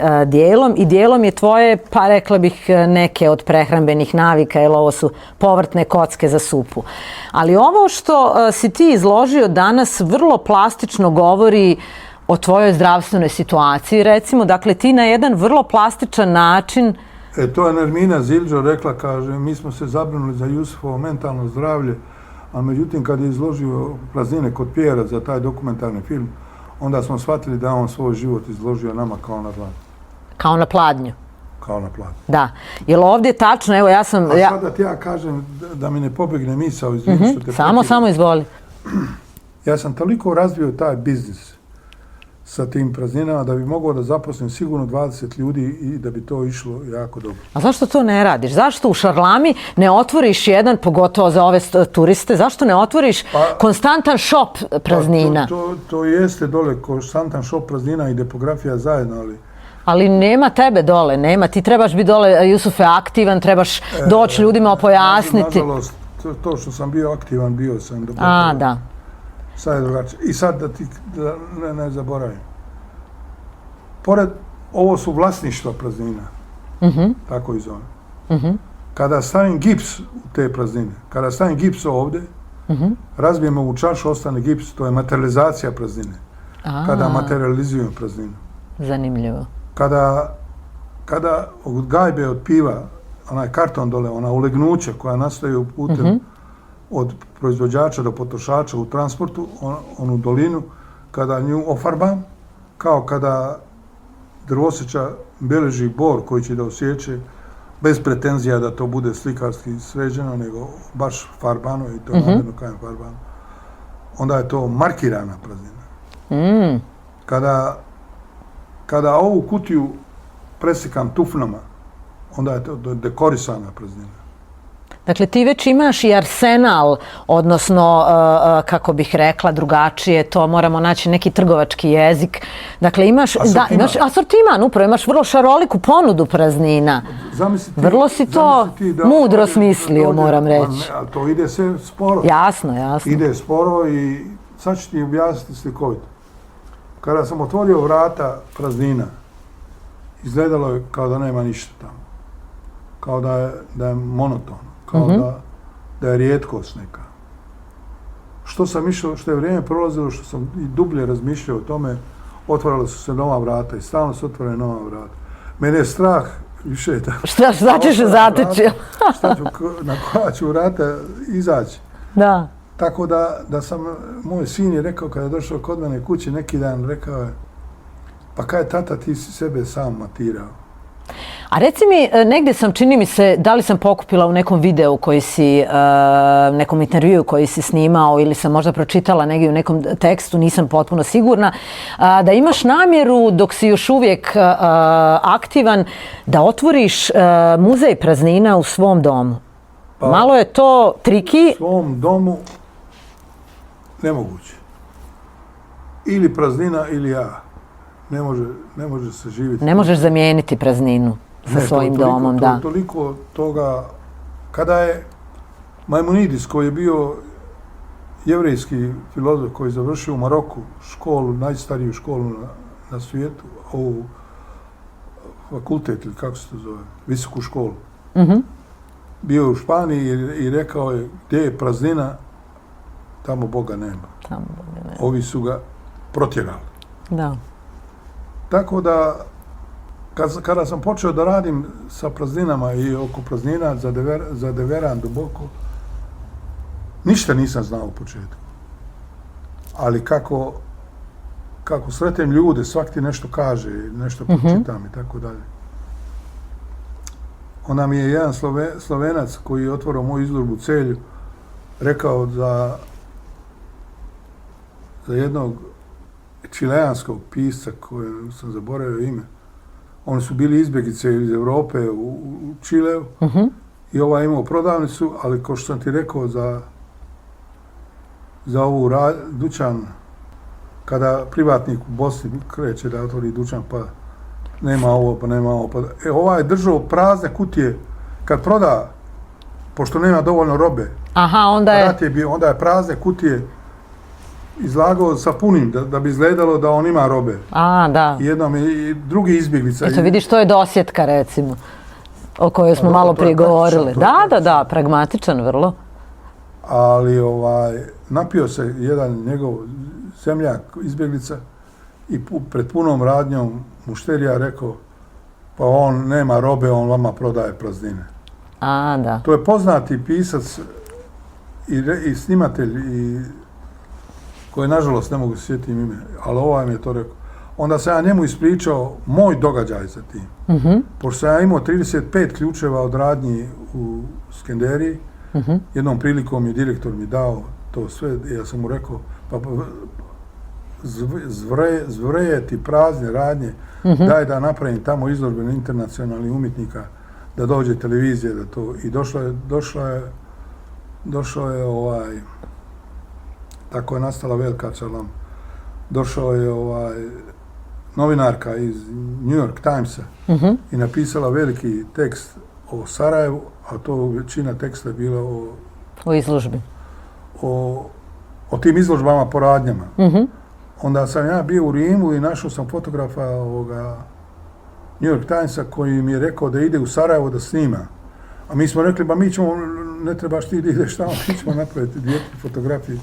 dijelom je tvoje, pa rekla bih, neke od prehrambenih navika, jer ovo su povrtne kocke za supu. Ali ovo što si ti izložio danas vrlo plastično govori o tvojoj zdravstvenoj situaciji, recimo, dakle, ti na jedan vrlo plastičan način... To je Nermina Zildžo rekla, kaže, mi smo se zabrinuli za Jusufovo mentalno zdravlje, a međutim, kad je izložio praznine kod Pjera za taj dokumentarni film, onda smo shvatili da on svoj život izložio nama kao na pladnju. Kao na pladnju? Kao na pladnju. Da. Jer ovdje tačno, evo ja sam... A sad da ti ja kažem, da mi ne pobjegne misao, izvini što te Samo izvoli. Ja sam toliko razvio taj biznis sa tim prazninama da bi mogao da zaposlim sigurno 20 ljudi i da bi to išlo jako dobro. A zašto to ne radiš? Zašto u Šarlami ne otvoriš jedan, pogotovo za ove turiste, zašto ne otvoriš konstantan šop praznina? To jeste dole konstantan šop praznina i Depografija zajedno, ali... Ali nema tebe dole, nema. Ti trebaš biti dole, Jusufe, aktivan, trebaš doći ljudima pojasniti. Nažalost, to što sam bio aktivan, bio sam. Da. Sad je drugačije. I sad da ne zaboravim. Pored, ovo su vlasništva praznina. Tako i zove. Kada stavim gips u te praznine, kada stavim gips ovdje, razbijemo u čašu, ostane gips, to je materializacija praznine. Kada materializujem prazninu. Zanimljivo. Kada od gajbe, od piva, onaj karton dole, ona ulegnuća koja nastaju putem od proizvođača do potrošača u transportu, onu dolinu, kada nju ofarbam, kao kada drvoseča beleži bor koji će da osjeće, bez pretenzija da to bude slikarski sređeno, nego baš farbano, i to namjerno kajem farbano, onda je to markirana praznina. Kada ovu kutiju preslikam tufnama, onda je to dekorisana praznina. Dakle, ti već imaš i arsenal, odnosno, kako bih rekla drugačije, to moramo naći neki trgovački jezik. Dakle, imaš asortiman, upravo imaš vrlo šaroliku ponudu praznina. Vrlo si to mudro smislio, moram reći. Ali to ide sve sporo. Jasno. Ide sporo i sad ću ti objasniti slikovito. Kada sam otvorio vrata praznina, izgledalo je kao da nema ništa tamo. Kao da je monotono. Kao da je rijetkost neka. Što sam išao, što je vrijeme prolazilo, što sam i dublje razmišljao o tome, otvarala su se nova vrata i stalno se otvaraju nova vrata. Mene je strah više da... Šta ćeš zateći? Na koja ću vrata izaći. Da. Tako da sam, moj sin je rekao, kada je došao kod mene kući neki dan, rekao je, pa kaj tata, ti si sebe sam matirao. A reci mi, negdje sam, čini mi se, da li sam pokupila u nekom videu koji si, nekom intervjuu koji si snimao ili sam možda pročitala negdje u nekom tekstu, nisam potpuno sigurna, da imaš namjeru dok si još uvijek aktivan da otvoriš muzej praznina u svom domu. Pa, malo je to triki. U svom domu nemoguće. Ili praznina ili ja. Ne može se živjeti. Ne možeš zamijeniti prazninu sa svojim domom, da. Toliko toga, kada je Maimonidis, koji je bio jevrejski filozof koji je završio u Maroku školu, najstariju školu na svijetu, ovu fakultet ili kako se to zove, visoku školu. Bio u Španiji i rekao je gdje je praznina, tamo Boga nema. Ovi su ga protjerali. Da. Tako da, kada sam počeo da radim sa prazninama i oko praznina za Deveran duboko, ništa nisam znao u početku. Ali kako sretem ljude, svak ti nešto kaže, nešto pročitam i tako dalje. Onda mi je jedan Slovenac koji je otvorio moju izložbu u Celju rekao za jednog čileanskog pisca koje sam zaboravio ime. Oni su bili izbjeglice iz Europe u Čileu i ovaj imao prodavnicu, ali kao što sam ti rekao za ovu dućan, kada privatnik u Bosni kreće da otvori dućan, pa nema ovo, pa nema ovo. Pa, ovaj je držao prazne kutije kad proda, pošto nema dovoljno robe. Aha, onda je prazne kutije izlagao sa punim, da bi izgledalo da on ima robe. A, da. I drugi izbjeglica. Eto, vidiš, to je dosjetka, recimo, o kojoj smo malo prije govorili. Da, pragmatičan vrlo. Ali napio se jedan njegov zemljak, izbjeglica, i pred punom radnjom mušterija rekao, pa on nema robe, on vama prodaje praznine. A, da. To je poznati pisac i snimatelj koji, nažalost, ne mogu se sjetiti ime, ali ovaj mi je to rekao. Onda sam ja njemu ispričao moj događaj sa tim. Pošto sam ja imao 35 ključeva od radnji u Skenderiji, jednom prilikom je direktor mi dao to sve, ja sam mu rekao, pa zvreje ti prazne radnje, daj da napravim tamo izložbe internacionalnih umjetnika, da dođe televizija, da to, i došao je tako je nastala velika čalam. Došao je novinarka iz New York Timesa i napisala veliki tekst o Sarajevu, a to većina teksta je bila o izložbi. O tim izložbama po radnjama. Onda sam ja bio u Rimu i našao sam fotografa New York Timesa koji mi je rekao da ide u Sarajevo da snima. A mi smo rekli, ba mi ćemo, ne trebaš ti da ideš tamo, mi ćemo napraviti djetu fotografiju.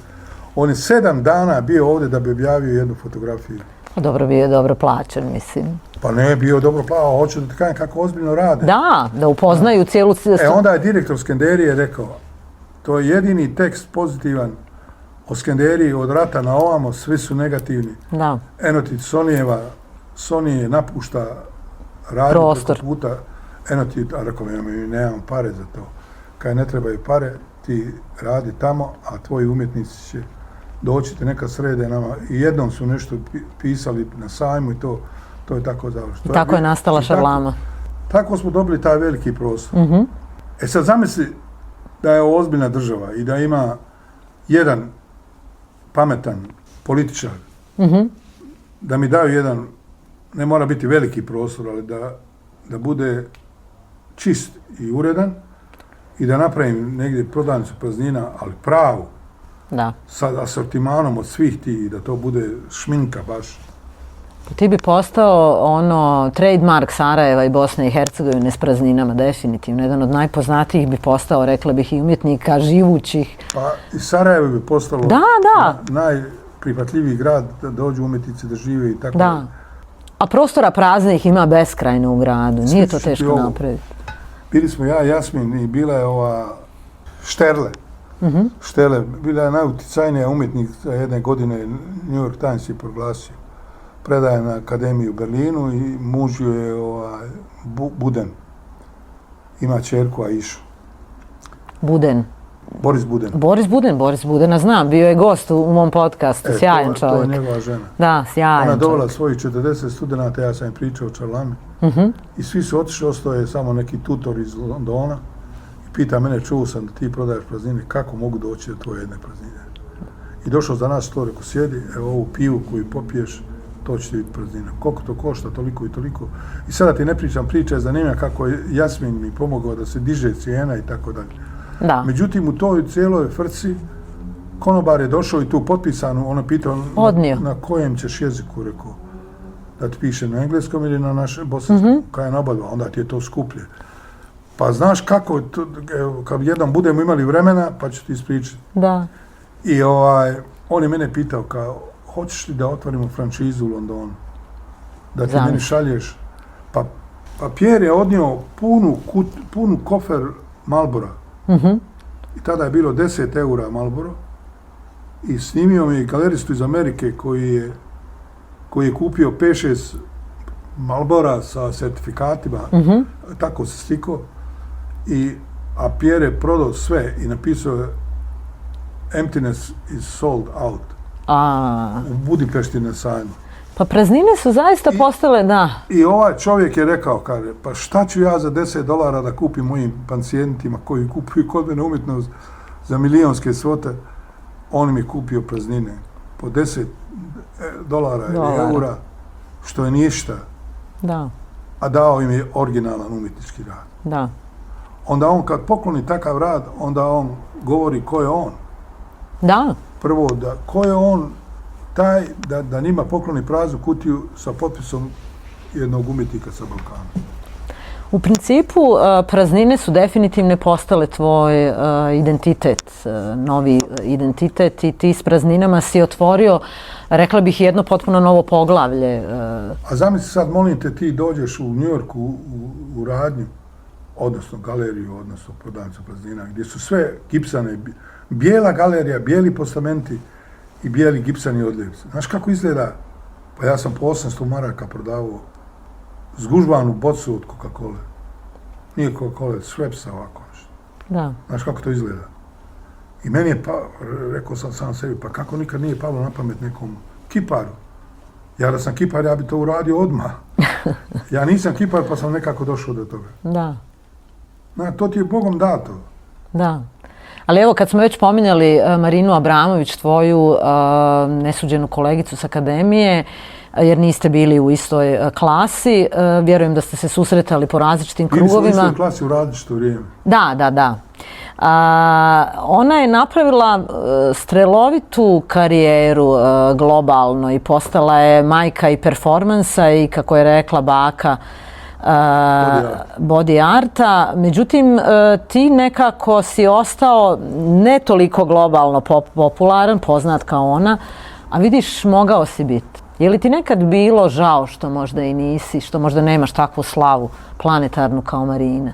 On je 7 dana bio ovdje da bi objavio jednu fotografiju. Dobro, bio je dobro plaćen, mislim. Pa ne, bio je dobro plaćen, hoću da ti kažem kako ozbiljno rade. Da upoznaju cijelu... Onda je direktor Skenderije rekao, to je jedini tekst pozitivan o Skenderiji od rata na ovamo, svi su negativni. Da. Eno ti Sonije napušta radnju preko puta, eno ti, a rekao mi, nemam pare za to. Kad ne trebaju pare, ti radi tamo, a tvoji umjetnici će doći te neka srede nama. I jednom su nešto pisali na sajmu i to je tako završeno. Tako je nastala šarlama. Tako smo dobili taj veliki prostor. E sad zamisli da je ovo ozbiljna država i da ima jedan pametan političar, da mi daju jedan, ne mora biti veliki prostor, ali da bude čist i uredan i da napravim negdje prodavnicu praznina, ali pravu, sa asortimanom od svih ti i da to bude šminka baš. Ti bi postao trademark Sarajeva i Bosne i Hercegovine s prazninama, definitivno. Jedan od najpoznatijih bi postao, rekla bih, i umjetnika živućih. Pa i Sarajevo bi postalo najprihvatljiviji grad da dođu umjetnici da žive i tako. Da. A prostora praznih ima beskrajno u gradu. Nije to teško napraviti. Bili smo ja i Jasmin i bila je Šterle. Šterle, bila je najuticajnija umjetnica jedne godine, New York Times je proglasio. Predaje na akademiju u Berlinu i muž joj je Buden. ima ćerku Aišu. Buden. Boris Buden. Boris Budena znam, bio je gost u mom podcastu, sjajan čovjek. To je njegova žena. Da, sjajan čovjek. Ona dovela svojih 40 studenata, ja sam im pričao o Čarlami. I svi su otišli, ostao je samo neki tutor iz Londona. I pita mene, čuo sam da ti prodaješ praznine, kako mogu doći do tvoje jedne praznine? I došao za nas to, rekao, sjedi, evo ovu pivu koju popiješ, to će ti biti praznina. Koliko to košta, toliko i toliko. I sada ti ne pričam priče, zanimljiva kako je Jasmin mi pomogao da se diže cijena i tako dalje. Da. Međutim, u toj cijeloj frci konobar je došao i tu potpisanu, ono pitao na kojem ćeš jeziku, rekao, da ti piše na engleskom ili na našem bosanskom, kada je na obadva, onda ti je to skuplje. Pa znaš kako, kad jednom budemo imali vremena, pa ću ti ispričati. Da. I on je mene pitao, kao, hoćeš li da otvorimo franšizu u Londonu? Da ti meni šalješ? Pa Pierre je odnio punu kofer Marlbora. I tada je bilo 10 eura Marlboro. I snimio mi je galeristu iz Amerike koji je kupio 5-6 Marlbora sa certifikatima. Tako se stikao. A Pierre je prodao sve i napisao je Emptiness is sold out. U Budimpešti na sajmu. Pa praznine su zaista postale, da. I ovaj čovjek je rekao, kaže, pa šta ću ja za $10 da kupim mojim pacijentima koji kupuju kod mene umjetnost za milionske svote, on mi je kupio praznine po $10 ili eura, što je ništa. Da. A dao im je originalan umjetnički rad. Da. Onda on kad pokloni takav rad, onda on govori ko je on. Da. Prvo, ko je on taj da njima pokloni praznu kutiju sa potpisom jednog umjetnika sa Balkana. U principu, praznine su definitivno postale tvoj identitet, novi identitet i ti s prazninama si otvorio, rekla bih, jedno potpuno novo poglavlje. A zamisli sad, molim te, ti dođeš u New Yorku u radnju, odnosno galeriju, odnosno prodavnicu praznina, gdje su sve gipsane, bijela galerija, bijeli postamenti i bijeli gipsani odljevci. Znaš kako izgleda? Pa ja sam po 800 maraka prodavao zgužvanu bocu od Coca-Cola. Nije Coca-Cola, Schweppesa ovako nešto. Da. Znaš kako to izgleda? I meni je, rekao sam sam sebi, pa kako nikad nije palo na pamet nekom kiparu? Ja da sam kipar, ja bi to uradio odmah. Ja nisam kipar, pa sam nekako došao do toga. Da. To ti je Bogom dato. Da. Ali evo, kad smo već pominjali Marinu Abramović, tvoju nesuđenu kolegicu s akademije, jer niste bili u istoj klasi, vjerujem da ste se susretali po različitim krugovima. Bili smo u istoj klasi u različito vrijeme. Da. Ona je napravila strelovitu karijeru globalno i postala je majka i performansa i, kako je rekla baka, body arta. Međutim, ti nekako si ostao ne toliko globalno popularan, poznat kao ona, a vidiš, mogao si biti. Je li ti nekad bilo žao što možda i nisi, što možda nemaš takvu slavu planetarnu kao Marina?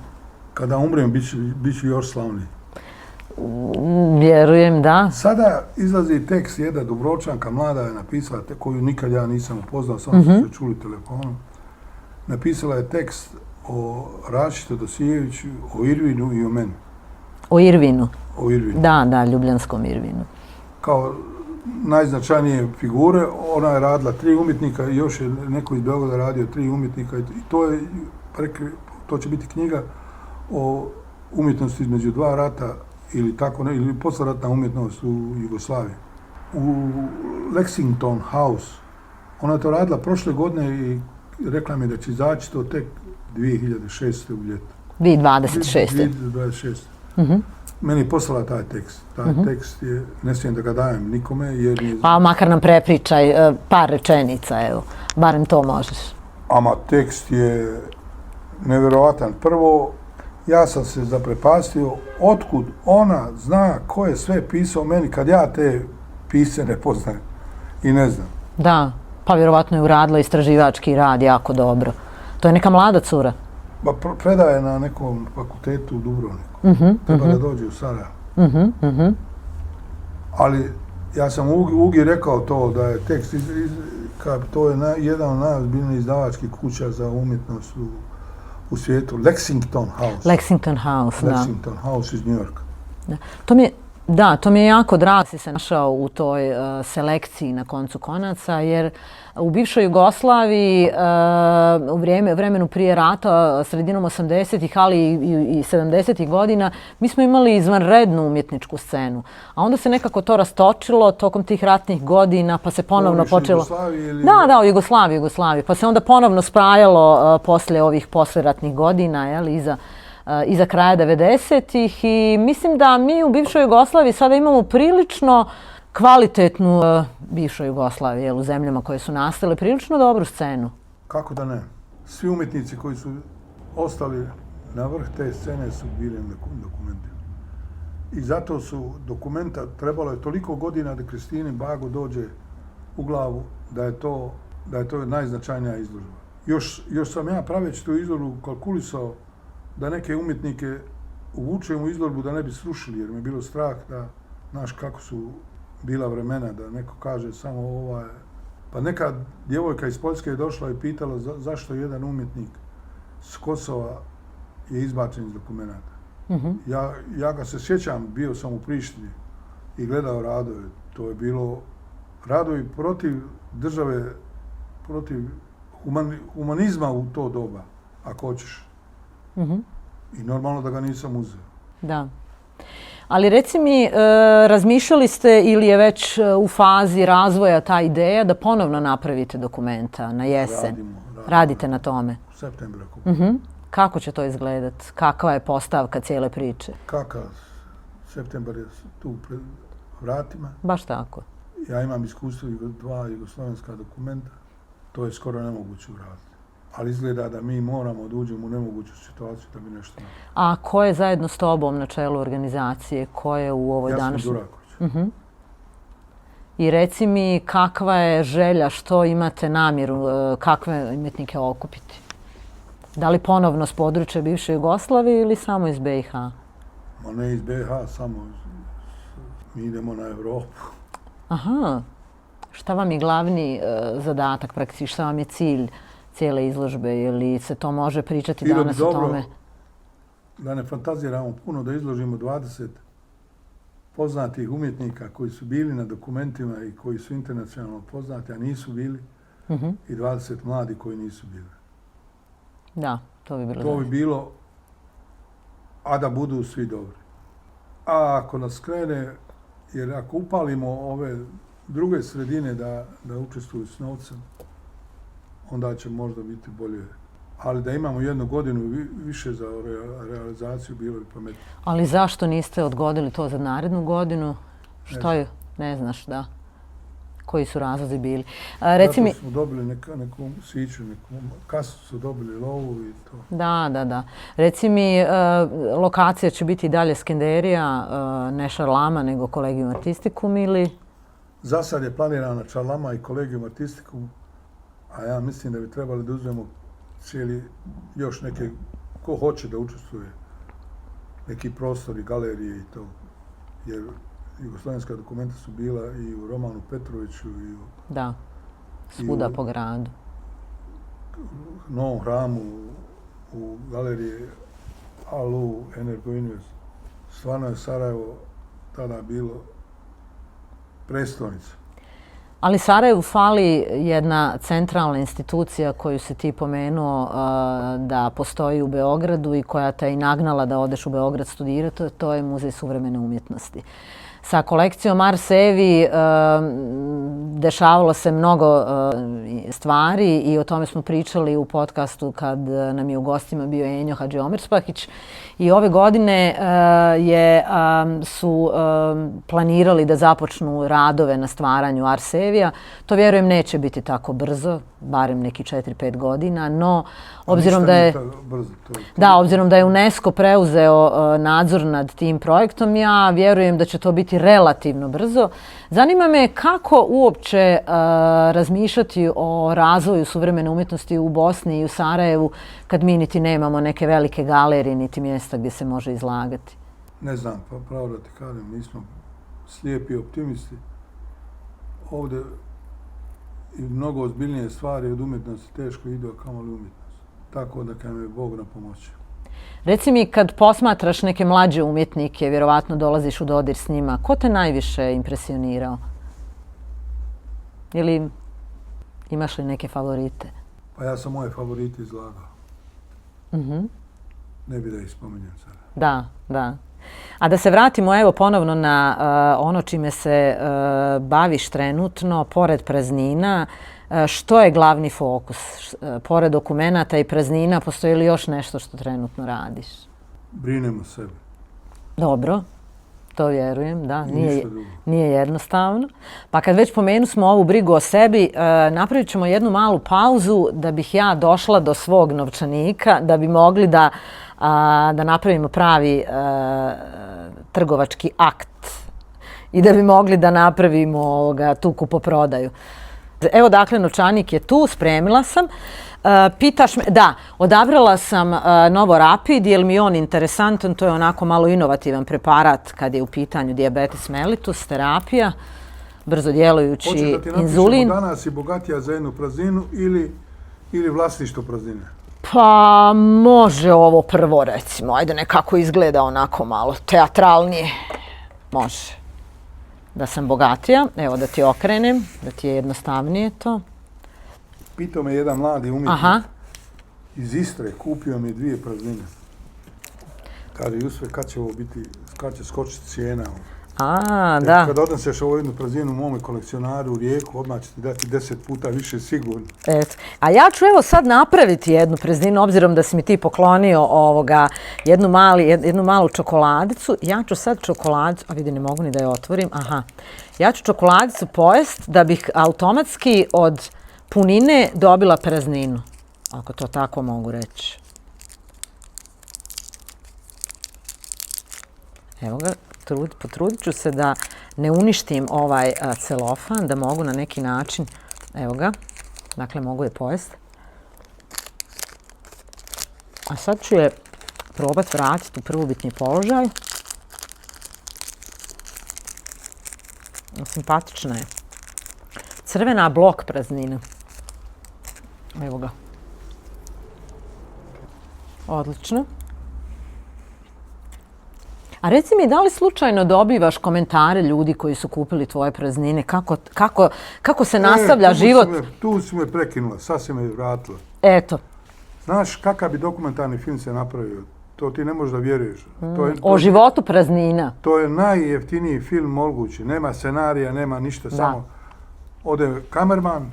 Kada umrem, bit ću još slavniji. Vjerujem, da. Sada izlazi tekst, jedna Dubrovčanka, mlada je napisala, koju nikad ja nisam upoznao, samo smo se čuli telefonom. Napisala je tekst o Raši Todosijeviću, o Irvinu i o meni. O Irvinu? O Irvinu. Da, ljubljanskom Irvinu. Kao najznačajnije figure, ona je radila 3 umjetnika i još je neko iz Beograda radio 3 umjetnika i to će biti knjiga o umjetnosti između 2 rata ili posleratna umjetnost u Jugoslaviji. U Lexington House, ona je to radila prošle godine i rekla mi da će izaći to tek 2006. u ljetu. 2026. 2026. Meni je poslala taj tekst. Taj tekst je, ne smijem da ga dajem nikome jer mi je... Pa makar nam prepričaj par rečenica, evo. Barem to možeš. Ama tekst je nevjerovatan. Prvo, ja sam se zaprepastio otkud ona zna ko je sve pisao meni kad ja te pisce ne poznajem i ne znam. Da, pa vjerovatno je uradila istraživački rad jako dobro. To je neka mlada cura. Ba, predaje na nekom fakultetu u Dubrovniku. Treba da dođe u Sarajevo. Ali ja sam Ugi rekao to da je tekst, to je jedan od najozbiljnijih izdavačkih kuća za umjetnost u svijetu, Lexington House. Lexington House, da. Lexington House iz New Yorka. To mi je jako drago da si se našao u toj selekciji na koncu konaca, jer u bivšoj Jugoslaviji u vremenu prije rata, sredinom 80-ih, ali i 70-ih godina, mi smo imali izvanrednu umjetničku scenu. A onda se nekako to rastočilo tokom tih ratnih godina, pa se ponovno počelo... Da, u Jugoslaviji. Pa se onda ponovno sprajalo poslije ovih poslijeratnih godina, iza kraja 90-ih, i mislim da mi u bivšoj Jugoslaviji sada imamo prilično kvalitetnu bivšoj Jugoslaviji, u zemljama koje su nastale, prilično dobru scenu. Kako da ne? Svi umjetnici koji su ostali na vrh te scene su bili na dokumentima. I zato su dokumenta, trebalo je toliko godina da Kristini Bago dođe u glavu da je to najznačajnija izložba. Još sam ja praveći tu izložbu kalkulisao da neke umjetnike uvučem u izložbu da ne bi srušili, jer mi je bilo strah da, znaš kako su bila vremena, da neko kaže samo Pa neka djevojka iz Poljske je došla i pitala zašto jedan umjetnik s Kosova je izbačen iz dokumenata. Mm-hmm. Ja ga se sjećam, bio sam u Prištini i gledao radove. To je bilo radovi protiv države, protiv humanizma u to doba, ako hoćeš. Mm-hmm. I normalno da ga nisam uzeo. Da. Ali reci mi, razmišljali ste ili je već u fazi razvoja ta ideja da ponovno napravite dokumenta na jesen? Radite na tome? U septembru. Mm-hmm. Kako će to izgledati? Kakva je postavka cijele priče? Kakav? Septembar je tu pred vratima. Baš tako. Ja imam iskustvo 2 jugoslovenska dokumenta. To je skoro nemoguće uraditi. Ali izgleda da mi moramo da uđemo u nemoguću situaciju da bi nešto napravili. A ko je zajedno s tobom na čelu organizacije? Ko je u ovoj današnjoj? Jasmin Duraković. Uh-huh. I reci mi kakva je želja, što imate namjeru, kakve umjetnike okupiti? Da li ponovno s područja bivše Jugoslavije ili samo iz BiH? Ma ne iz BiH, samo mi idemo na Evropu. Aha. Šta vam je glavni zadatak, praktički šta vam je cilj cijele izložbe, ili se to može pričati bilo danas o tome? Da ne fantaziramo puno, da izložimo 20 poznatih umjetnika koji su bili na dokumentima i koji su internacionalno poznati, a nisu bili, uh-huh. i 20 mladi koji nisu bili. Da, to bi bilo. To bi bilo, a da budu svi dobri. A ako nas krene, jer ako upalimo ove druge sredine da učestvuju s novcem, onda će možda biti bolje. Ali da imamo 1 godinu više za realizaciju, bilo bi pametno. Ali zašto niste odgodili to za narednu godinu? Što je? Ne znaš, da. Koji su razlozi bili? Reci mi... Zato smo dobili neku siću, neku kasu su dobili, lovu i to. Da. Reci mi, lokacija će biti i dalje Skenderija, ne Šarlama, nego Collegium Artisticum ili... Za sad je planirana Šarlama i Collegium Artisticum, a ja mislim da bi trebali da uzmemo još neke, ko hoće da učestvuje, neki prostori, galerije i to. Jer jugoslovenska dokumenta su bila i u Romanu Petroviću i u... Da, svuda po gradu. U Novom hramu, u galeriji Alu, Energo Invest. Stvarno je Sarajevo tada bilo prestolnica. Ali Sarajevu fali jedna centralna institucija koju si ti pomenuo da postoji u Beogradu i koja te i nagnala da odeš u Beograd studirati, to je Muzej suvremene umjetnosti. Sa kolekcijom Ars Evi dešavalo se mnogo stvari i o tome smo pričali u podcastu kad nam je u gostima bio Enjo Hadžiomirspahić. I ove godine su planirali da započnu radove na stvaranju Ars Evija. To vjerujem neće biti tako brzo, barem neki 4-5 godina, no obzirom da je... Da, obzirom da je UNESCO preuzeo nadzor nad tim projektom, ja vjerujem da će to biti relativno brzo. Zanima me kako uopće razmišljati o razvoju suvremene umjetnosti u Bosni i u Sarajevu kad mi niti nemamo neke velike galerije, niti mjesta gdje se može izlagati. Ne znam, pa pravo da ti kažem, mi smo slijepi optimisti. Ovdje i mnogo ozbiljnije stvari od umjetnosti teško idu, a kamoli umjetnost. tako da kad mi je Bog na pomoći. Reci mi, kad posmatraš neke mlađe umjetnike, vjerovatno dolaziš u dodir s njima, ko te najviše impresionirao? Ili imaš li neke favorite? Pa ja sam moje favorite izlagao. Ne bi da ih spominjem sada. Da, da. A da se vratimo evo ponovno na ono čime se baviš trenutno, pored praznina, što je glavni fokus? Pored dokumenata i praznina, postoji li još nešto što trenutno radiš? Brinem o sebi. Dobro, to vjerujem, da. Ništa drugo. Nije jednostavno. Pa kad već pomenu smo ovu brigu o sebi, napravit ćemo jednu malu pauzu da bih ja došla do svog novčanika, da bi mogli da napravimo pravi trgovački akt i da bi mogli da napravimo tu kupoprodaju. Evo dakle, novčanik je tu, spremila sam. Pitaš me, da, odabrala sam Novo Rapid, jer mi je on interesantan, to je onako malo inovativan preparat kad je u pitanju dijabetes mellitus, terapija, brzo djelujući inzulin. Hoćeš da ti napišemo danas i bogatija za jednu prazninu ili vlasništvo praznine? Pa može ovo prvo recimo, ajde nekako izgleda onako malo teatralnije, može. Da sam bogatija, evo da ti okrenem, da ti je jednostavnije to. Pitao me jedan mladi umjetnik iz Istre, kupio mi 2 praznine. Kaže, Jusuf, kad će ovo biti, kad će skočiti cijena? Da. Kad odneseš ovu jednu prazninu mome kolekcionaru u Rijeku, odmah će ti dati 10 puta više sigurno. Eto. A ja ću evo sad napraviti jednu prazninu, obzirom da si mi ti poklonio jednu malu čokoladicu. Ja ću sad čokoladicu, a vidi, ne mogu ni da je otvorim. Ja ću čokoladicu pojest da bih automatski od punine dobila prazninu. Ako to tako mogu reći. Evo ga. Potrudit ću se da ne uništim ovaj celofan, da mogu na neki način, evo ga, dakle mogu je pojesti. A sad ću je probati vratiti u prvobitni položaj. Simpatična je. Crvena blok praznina. Evo ga. Odlično. A reci mi, da li slučajno dobivaš komentare ljudi koji su kupili tvoje praznine? Kako se nastavlja život? Tu si me prekinula, sad si me vratila. Eto. Znaš kakav bi dokumentarni film se napravio? To ti ne možeš da vjeruješ. O životu praznina. To je najjeftiniji film mogući. Nema scenarija, nema ništa, samo ode kamerman,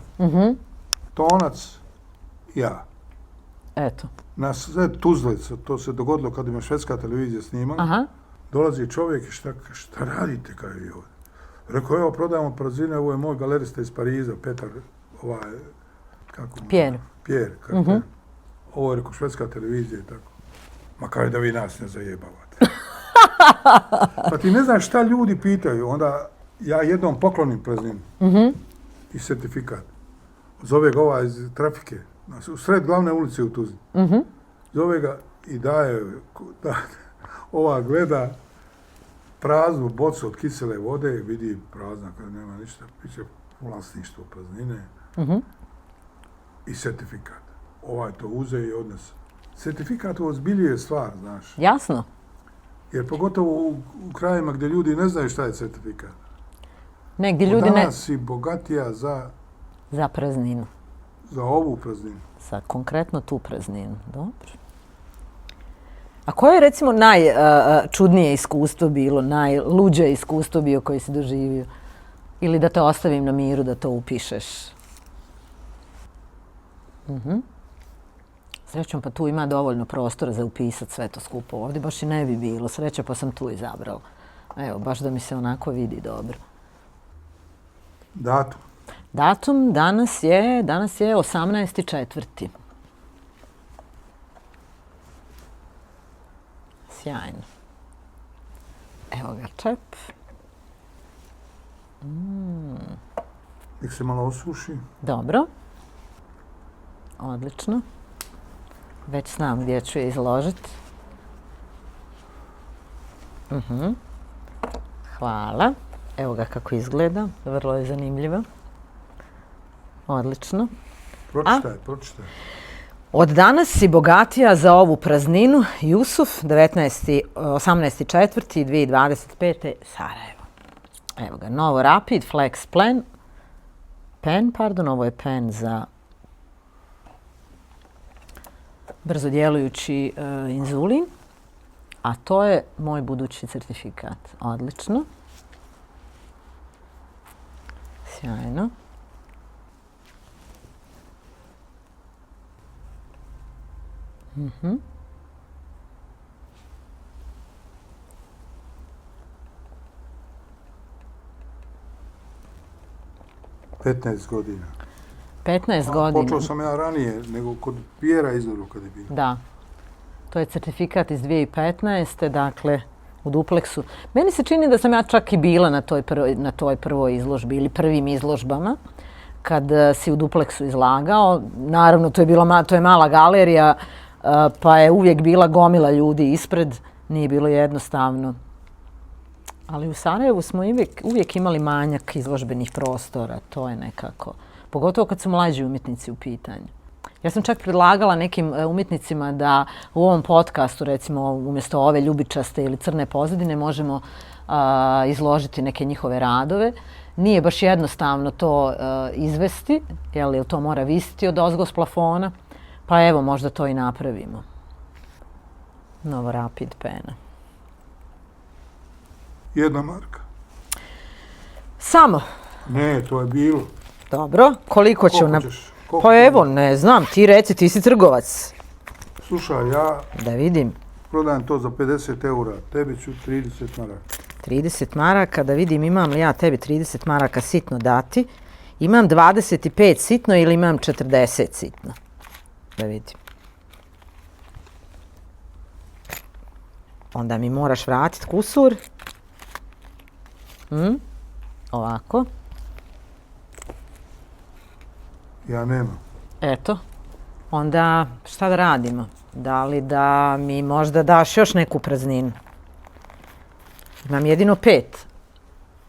tonac, ja. Eto. Na sve Tuzlec, to se dogodilo kad ima švedska televizija snimala. Dolazi čovjek i šta radite, kaže vi ovdje? Rekao, evo, prodajemo praznine, ovo je moj galerista iz Pariza, Petar, Pierre, ovo je, rekao, švedska televizija i tako. Ma kaže da vi nas ne zajebavate. Pa ti ne znaš šta ljudi pitaju, onda ja jednom poklonim prazninu i certifikat. Zove ga ova iz trafike, u sred glavne ulice u Tuzli. Zove ga i daje, ova gleda praznu bocu od kisele vode, vidi prazna kada nema ništa, piše vlasništvo praznine i certifikat. Ovaj to uze i odnese. Certifikat ozbiljuje stvar, znaš. Jasno. Jer pogotovo u krajima gdje ljudi ne znaju šta je certifikat. Negdje ljudi ne... Danas si bogatija za prazninu. Za ovu prazninu. Za konkretno tu prazninu. Dobro. A koje je recimo najčudnije iskustvo bilo, najluđe iskustvo bio koji si doživio? Ili da te ostavim na miru da to upišeš? Srećom, pa tu ima dovoljno prostora za upisati sve to skupo. Ovdje baš i ne bi bilo. Sreća, pa sam tu izabrala. Evo, baš da mi se onako vidi dobro. Datum? Datum danas je 18.4. Sjajno. Evo ga čep. Nek se malo osuši. Dobro. Odlično. Već znam gdje ću je izložiti. Hvala. Evo ga kako izgleda. Vrlo je zanimljivo. Odlično. Pročitaj. Od danas si bogatija za ovu prazninu. Jusuf, 18.4.2025. Sarajevo. Evo ga, novo Rapid Flex Pen, ovo je pen za brzo djelujući inzulin. A to je moj budući certifikat. Odlično. Sjajno. Mhm. Petnaest godina. 15 godina. Počeo sam ja ranije nego kod Pjera Izoru kad je bilo. Da. To je certifikat iz 2015. Dakle, u dupleksu. Meni se čini da sam ja čak i bila na toj prvoj izložbi ili prvim izložbama kad si u dupleksu izlagao. Naravno, to je mala galerija, pa je uvijek bila gomila ljudi ispred. Nije bilo jednostavno. Ali u Sarajevu smo uvijek imali manjak izložbenih prostora. To je nekako, pogotovo kad su mlađi umjetnici u pitanju. Ja sam čak predlagala nekim umjetnicima da u ovom podcastu, recimo umjesto ove ljubičaste ili crne pozadine, možemo izložiti neke njihove radove. Nije baš jednostavno to izvesti, jer to mora visiti od ozgo s plafona. Pa evo, možda to i napravimo. Novo Rapid pena. 1 marka. Samo. Ne, to je bilo. Dobro. Koliko ću Pa evo, ne znam, ti reci, ti si trgovac. Slušaj, ja Da vidim. prodajem to za 50 eura, tebi ću 30 maraka. 30 maraka, da vidim imam li ja tebi 30 maraka sitno dati. Imam 25 sitno ili imam 40 sitno. Da vidim. Onda mi moraš vratiti kusur. Ovako. Ja nemam. Eto. Onda šta da radimo? Da li da mi možda daš još neku prazninu? Imam jedino 5.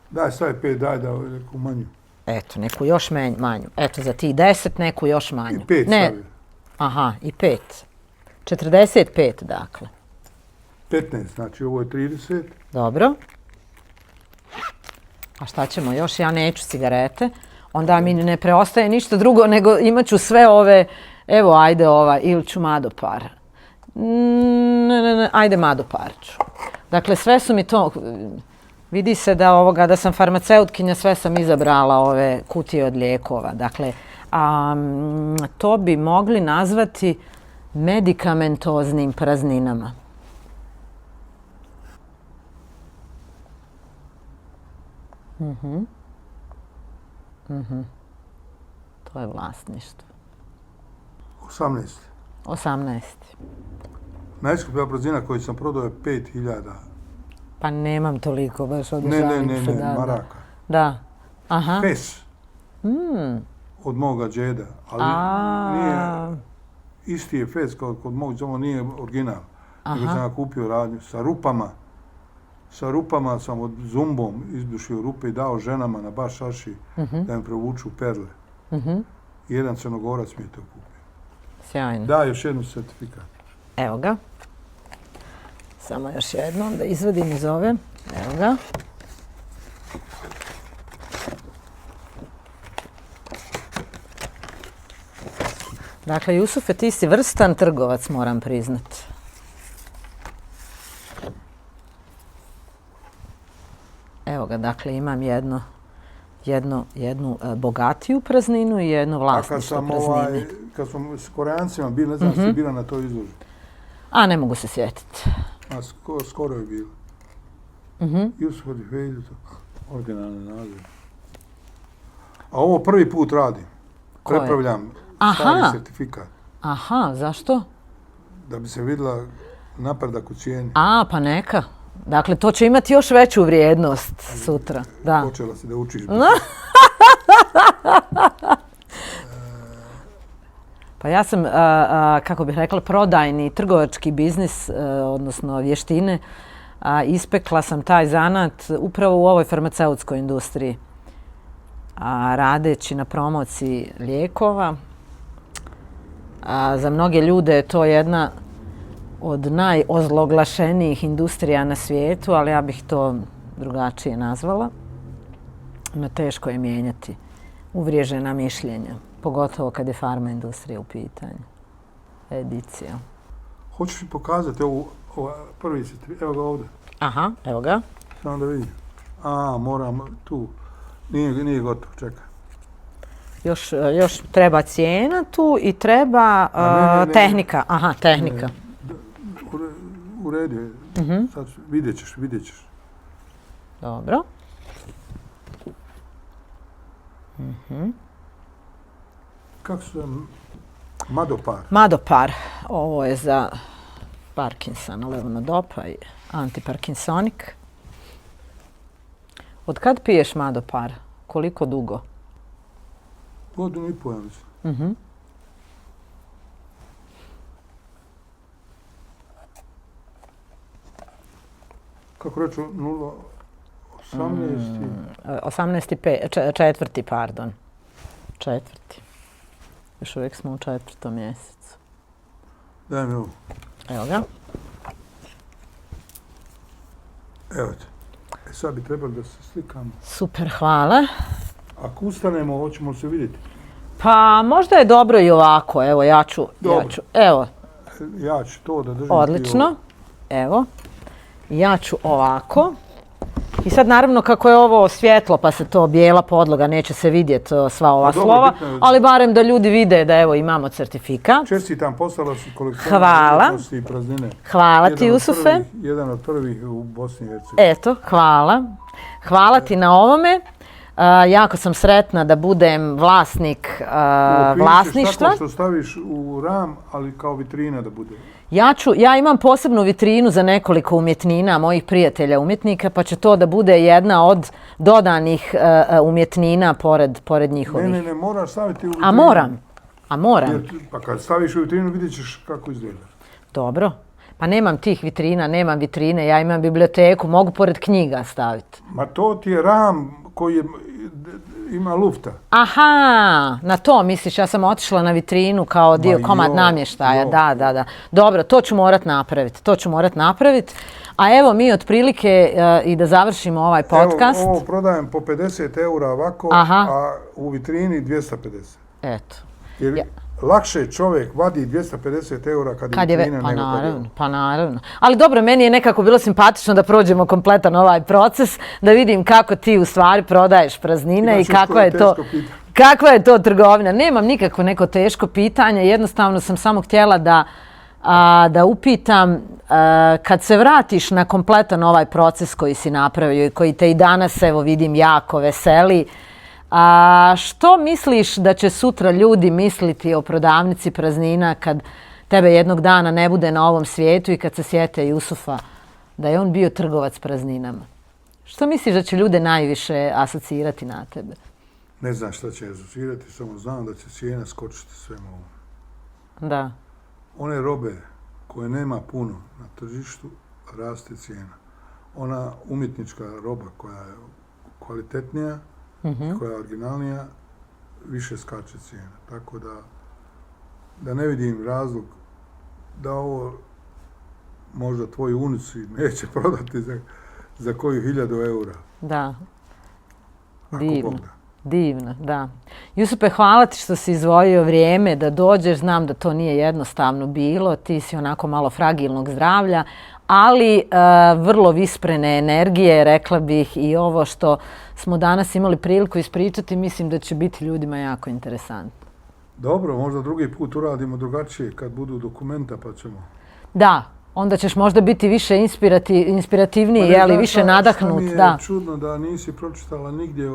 Daj, sad je 5, daj da neku manju. Eto, neku još manju. Eto, za tih 10, neku još manju. I 5 ne. stavio. Aha, i 5. 45, dakle. 15, znači ovo je 30. Dobro. A šta ćemo još? Ja neću cigarete. Onda mi ne preostaje ništa drugo nego imat ću sve ove, evo ajde ova, ili ću Madopar. Ne, ajde Madopar ću. Dakle, sve su mi to, vidi se da sam farmaceutkinja, sve sam izabrala ove kutije od lijekova. Dakle, to bi mogli nazvati medikamentoznim prazninama. To je vlasništvo. 18. Najskuplja praznina koju sam prodao je 5.000. Pa nemam toliko baš od Ne, maraka. Da. Aha. Fes. Od moga džeda. Ali nije, isti je fes kao kod mog, samo nije original. Nego sam ga kupio radnju sa rupama. Sa rupama sam od zumbom izbušio rupe i dao ženama na baš šaši da im provuču perle. Jedan Crnogorac mi je to kupio. Sjajno. Da, još jednu certifikat. Evo ga. Samo još jednom da izvadim iz ove. Evo ga. Dakle, Jusufe, ti si vrstan trgovac, moram priznat. Evo ga, dakle, imam jednu bogatiju prazninu i jedno vlasništvo praznine. Kad smo s Koreancima bili, ne znam si bila na toj izložbi. A, ne mogu se sjetiti. A skoro je bilo. Jusuf od Fejdu, originalni naziv. A ovo prvi put radim. Prepravljam stari certifikat. Aha, zašto? Da bi se vidjela napredak u cijeni. A, pa neka. Dakle, to će imati još veću vrijednost sutra. Da. Počela si da učiš. Pa ja sam, kako bih rekla, prodajni trgovački biznis, odnosno vještine. Ispekla sam taj zanat upravo u ovoj farmaceutskoj industriji. Radeći na promociji lijekova, Za mnoge ljude je to jedna od najozloglašenijih industrija na svijetu, ali ja bih to drugačije nazvala. No, teško je mijenjati uvriježena mišljenja, pogotovo kad je farma industrija u pitanju. Edicija. Hoćeš mi pokazati ovo prvi evo ga ovdje. Aha, evo ga. Samo da vidim. Moram tu. Nije gotovo, čekaj. Još treba cijena tu i treba tehnika. Aha, tehnika. U redu je. Sad vidjet ćeš. Dobro. Kako se Madopar? Madopar. Ovo je za Parkinson, levonodopa i antiparkinsonik. Od kad piješ Madopar? Koliko dugo? 1,5 godinu, ja mislim. Kako reću, 18. pardon. Četvrti. Još uvijek smo u 4. mjesecu. Daj mi ovo. Evo ga. Evo te. Sad bi trebali da se slikamo. Super, hvala. Ako ustanemo, hoćemo se vidjeti. Pa možda je dobro i ovako. Evo, ja ću. Evo. Ja ću to da držim. Odlično. Evo. Ja ću ovako. I sad naravno kako je ovo svjetlo pa se to bijela podloga, neće se vidjeti sva ova slova, ali barem da ljudi vide da evo imamo certifikat. Čestitam, postala su kolekcionar umjetnosti i praznine. Hvala ti, Jusufe. Jedan od prvih u Bosni i Hercegovini. Eto, hvala. Hvala ti na ovome. Jako sam sretna da budem vlasnik vlasništva. Tako što staviš u ram, ali kao vitrina da bude. Ja imam posebnu vitrinu za nekoliko umjetnina, mojih prijatelja umjetnika, pa će to da bude jedna od dodanih umjetnina pored njihovih. Ne, moraš staviti u vitrinu. A moram. Pa kad staviš u vitrinu vidjet ćeš kako izgleda. Dobro. Pa nemam tih vitrina, nemam vitrine, ja imam biblioteku, mogu pored knjiga staviti. Ma to ti je ram koji ima lufta. Aha, na to misliš, ja sam otišla na vitrinu kao dio komad namještaja, da. Dobro, to ću morat napraviti. A evo mi otprilike i da završimo ovaj podcast. Evo, ovo prodajem po 50 eura ovako, a u vitrini 250. Eto. Jer lakše čovjek vadi 250 eura kad je vitrina nego kad je... Pa naravno. Ali dobro, meni je nekako bilo simpatično da prođemo kompletan ovaj proces, da vidim kako ti u stvari prodaješ praznine i kakva je to trgovina. Nemam nikako neko teško pitanje, jednostavno sam samo htjela da upitam kad se vratiš na kompletan ovaj proces koji si napravio i koji te i danas, evo vidim, jako veseli, što misliš da će sutra ljudi misliti o prodavnici praznina kad tebe jednog dana ne bude na ovom svijetu i kad se sjete Jusufa da je on bio trgovac prazninama? Što misliš da će ljude najviše asocirati na tebe? Ne znam šta će asocirati, samo znam da će cijena skočiti svemu ovom. Da. One robe koje nema puno na tržištu, raste cijena. Ona umjetnička roba koja je kvalitetnija, koja je originalnija, više skače cijena. Tako da ne vidim razlog da ovo možda tvoji unuci neće prodati za koju 1000 eura. Da. Divno, da. Jusupe, hvala ti što si izdvojio vrijeme da dođeš. Znam da to nije jednostavno bilo. Ti si onako malo fragilnog zdravlja, ali vrlo visprene energije, rekla bih, i ovo što smo danas imali priliku ispričati, mislim da će biti ljudima jako interesantno. Dobro, možda drugi put uradimo drugačije kad budu dokumenta pa ćemo... Da, onda ćeš možda biti više inspirativniji, više nadahnut. Mi je čudno da nisi pročitala nigdje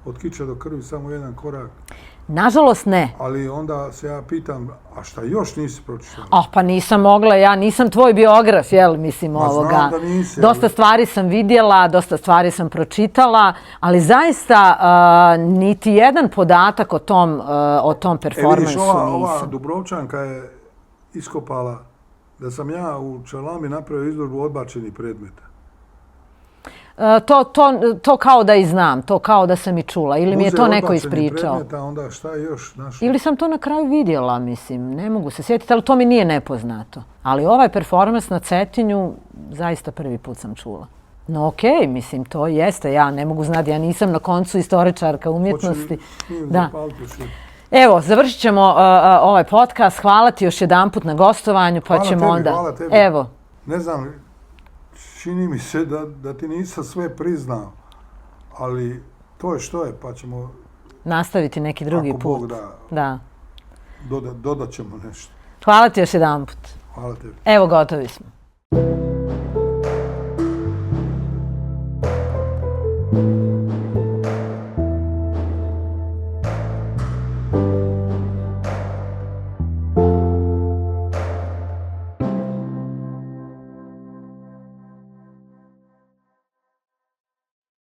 od kiča do krvi samo jedan korak. Nažalost ne. Ali onda se ja pitam, a šta još nisi pročitala? Pa nisam mogla, ja nisam tvoj biograf, mislim ovoga. Znam da nisi. Dosta stvari sam vidjela, dosta stvari sam pročitala, ali zaista niti jedan podatak o tom performansu vidiš, nisam. Ova Dubrovčanka je iskopala da sam ja u Čalami napravio izložbu odbačenih predmeta. To kao da i znam, to kao da sam i čula, ili mi je to neko Muzej odbačenih ispričao. predmeta, onda šta je još našo? Ili sam to na kraju vidjela, mislim, ne mogu se sjetiti, ali to mi nije nepoznato. Ali ovaj performans na Cetinju, zaista prvi put sam čula. No okej, mislim, to jeste, ja ne mogu znati, ja nisam na koncu istoričarka umjetnosti. Da. Evo, završit ćemo ovaj podcast. Hvala ti još jedanput na gostovanju, pa ćemo onda... Hvala tebi. Evo. Ne znam, čini mi se da ti nisam sve priznao, ali to je što je, pa ćemo... Nastaviti neki drugi ako put. Bog Da. Dodat ćemo nešto. Hvala ti još jedanput. Hvala tebi. Evo, gotovi smo. Thank you.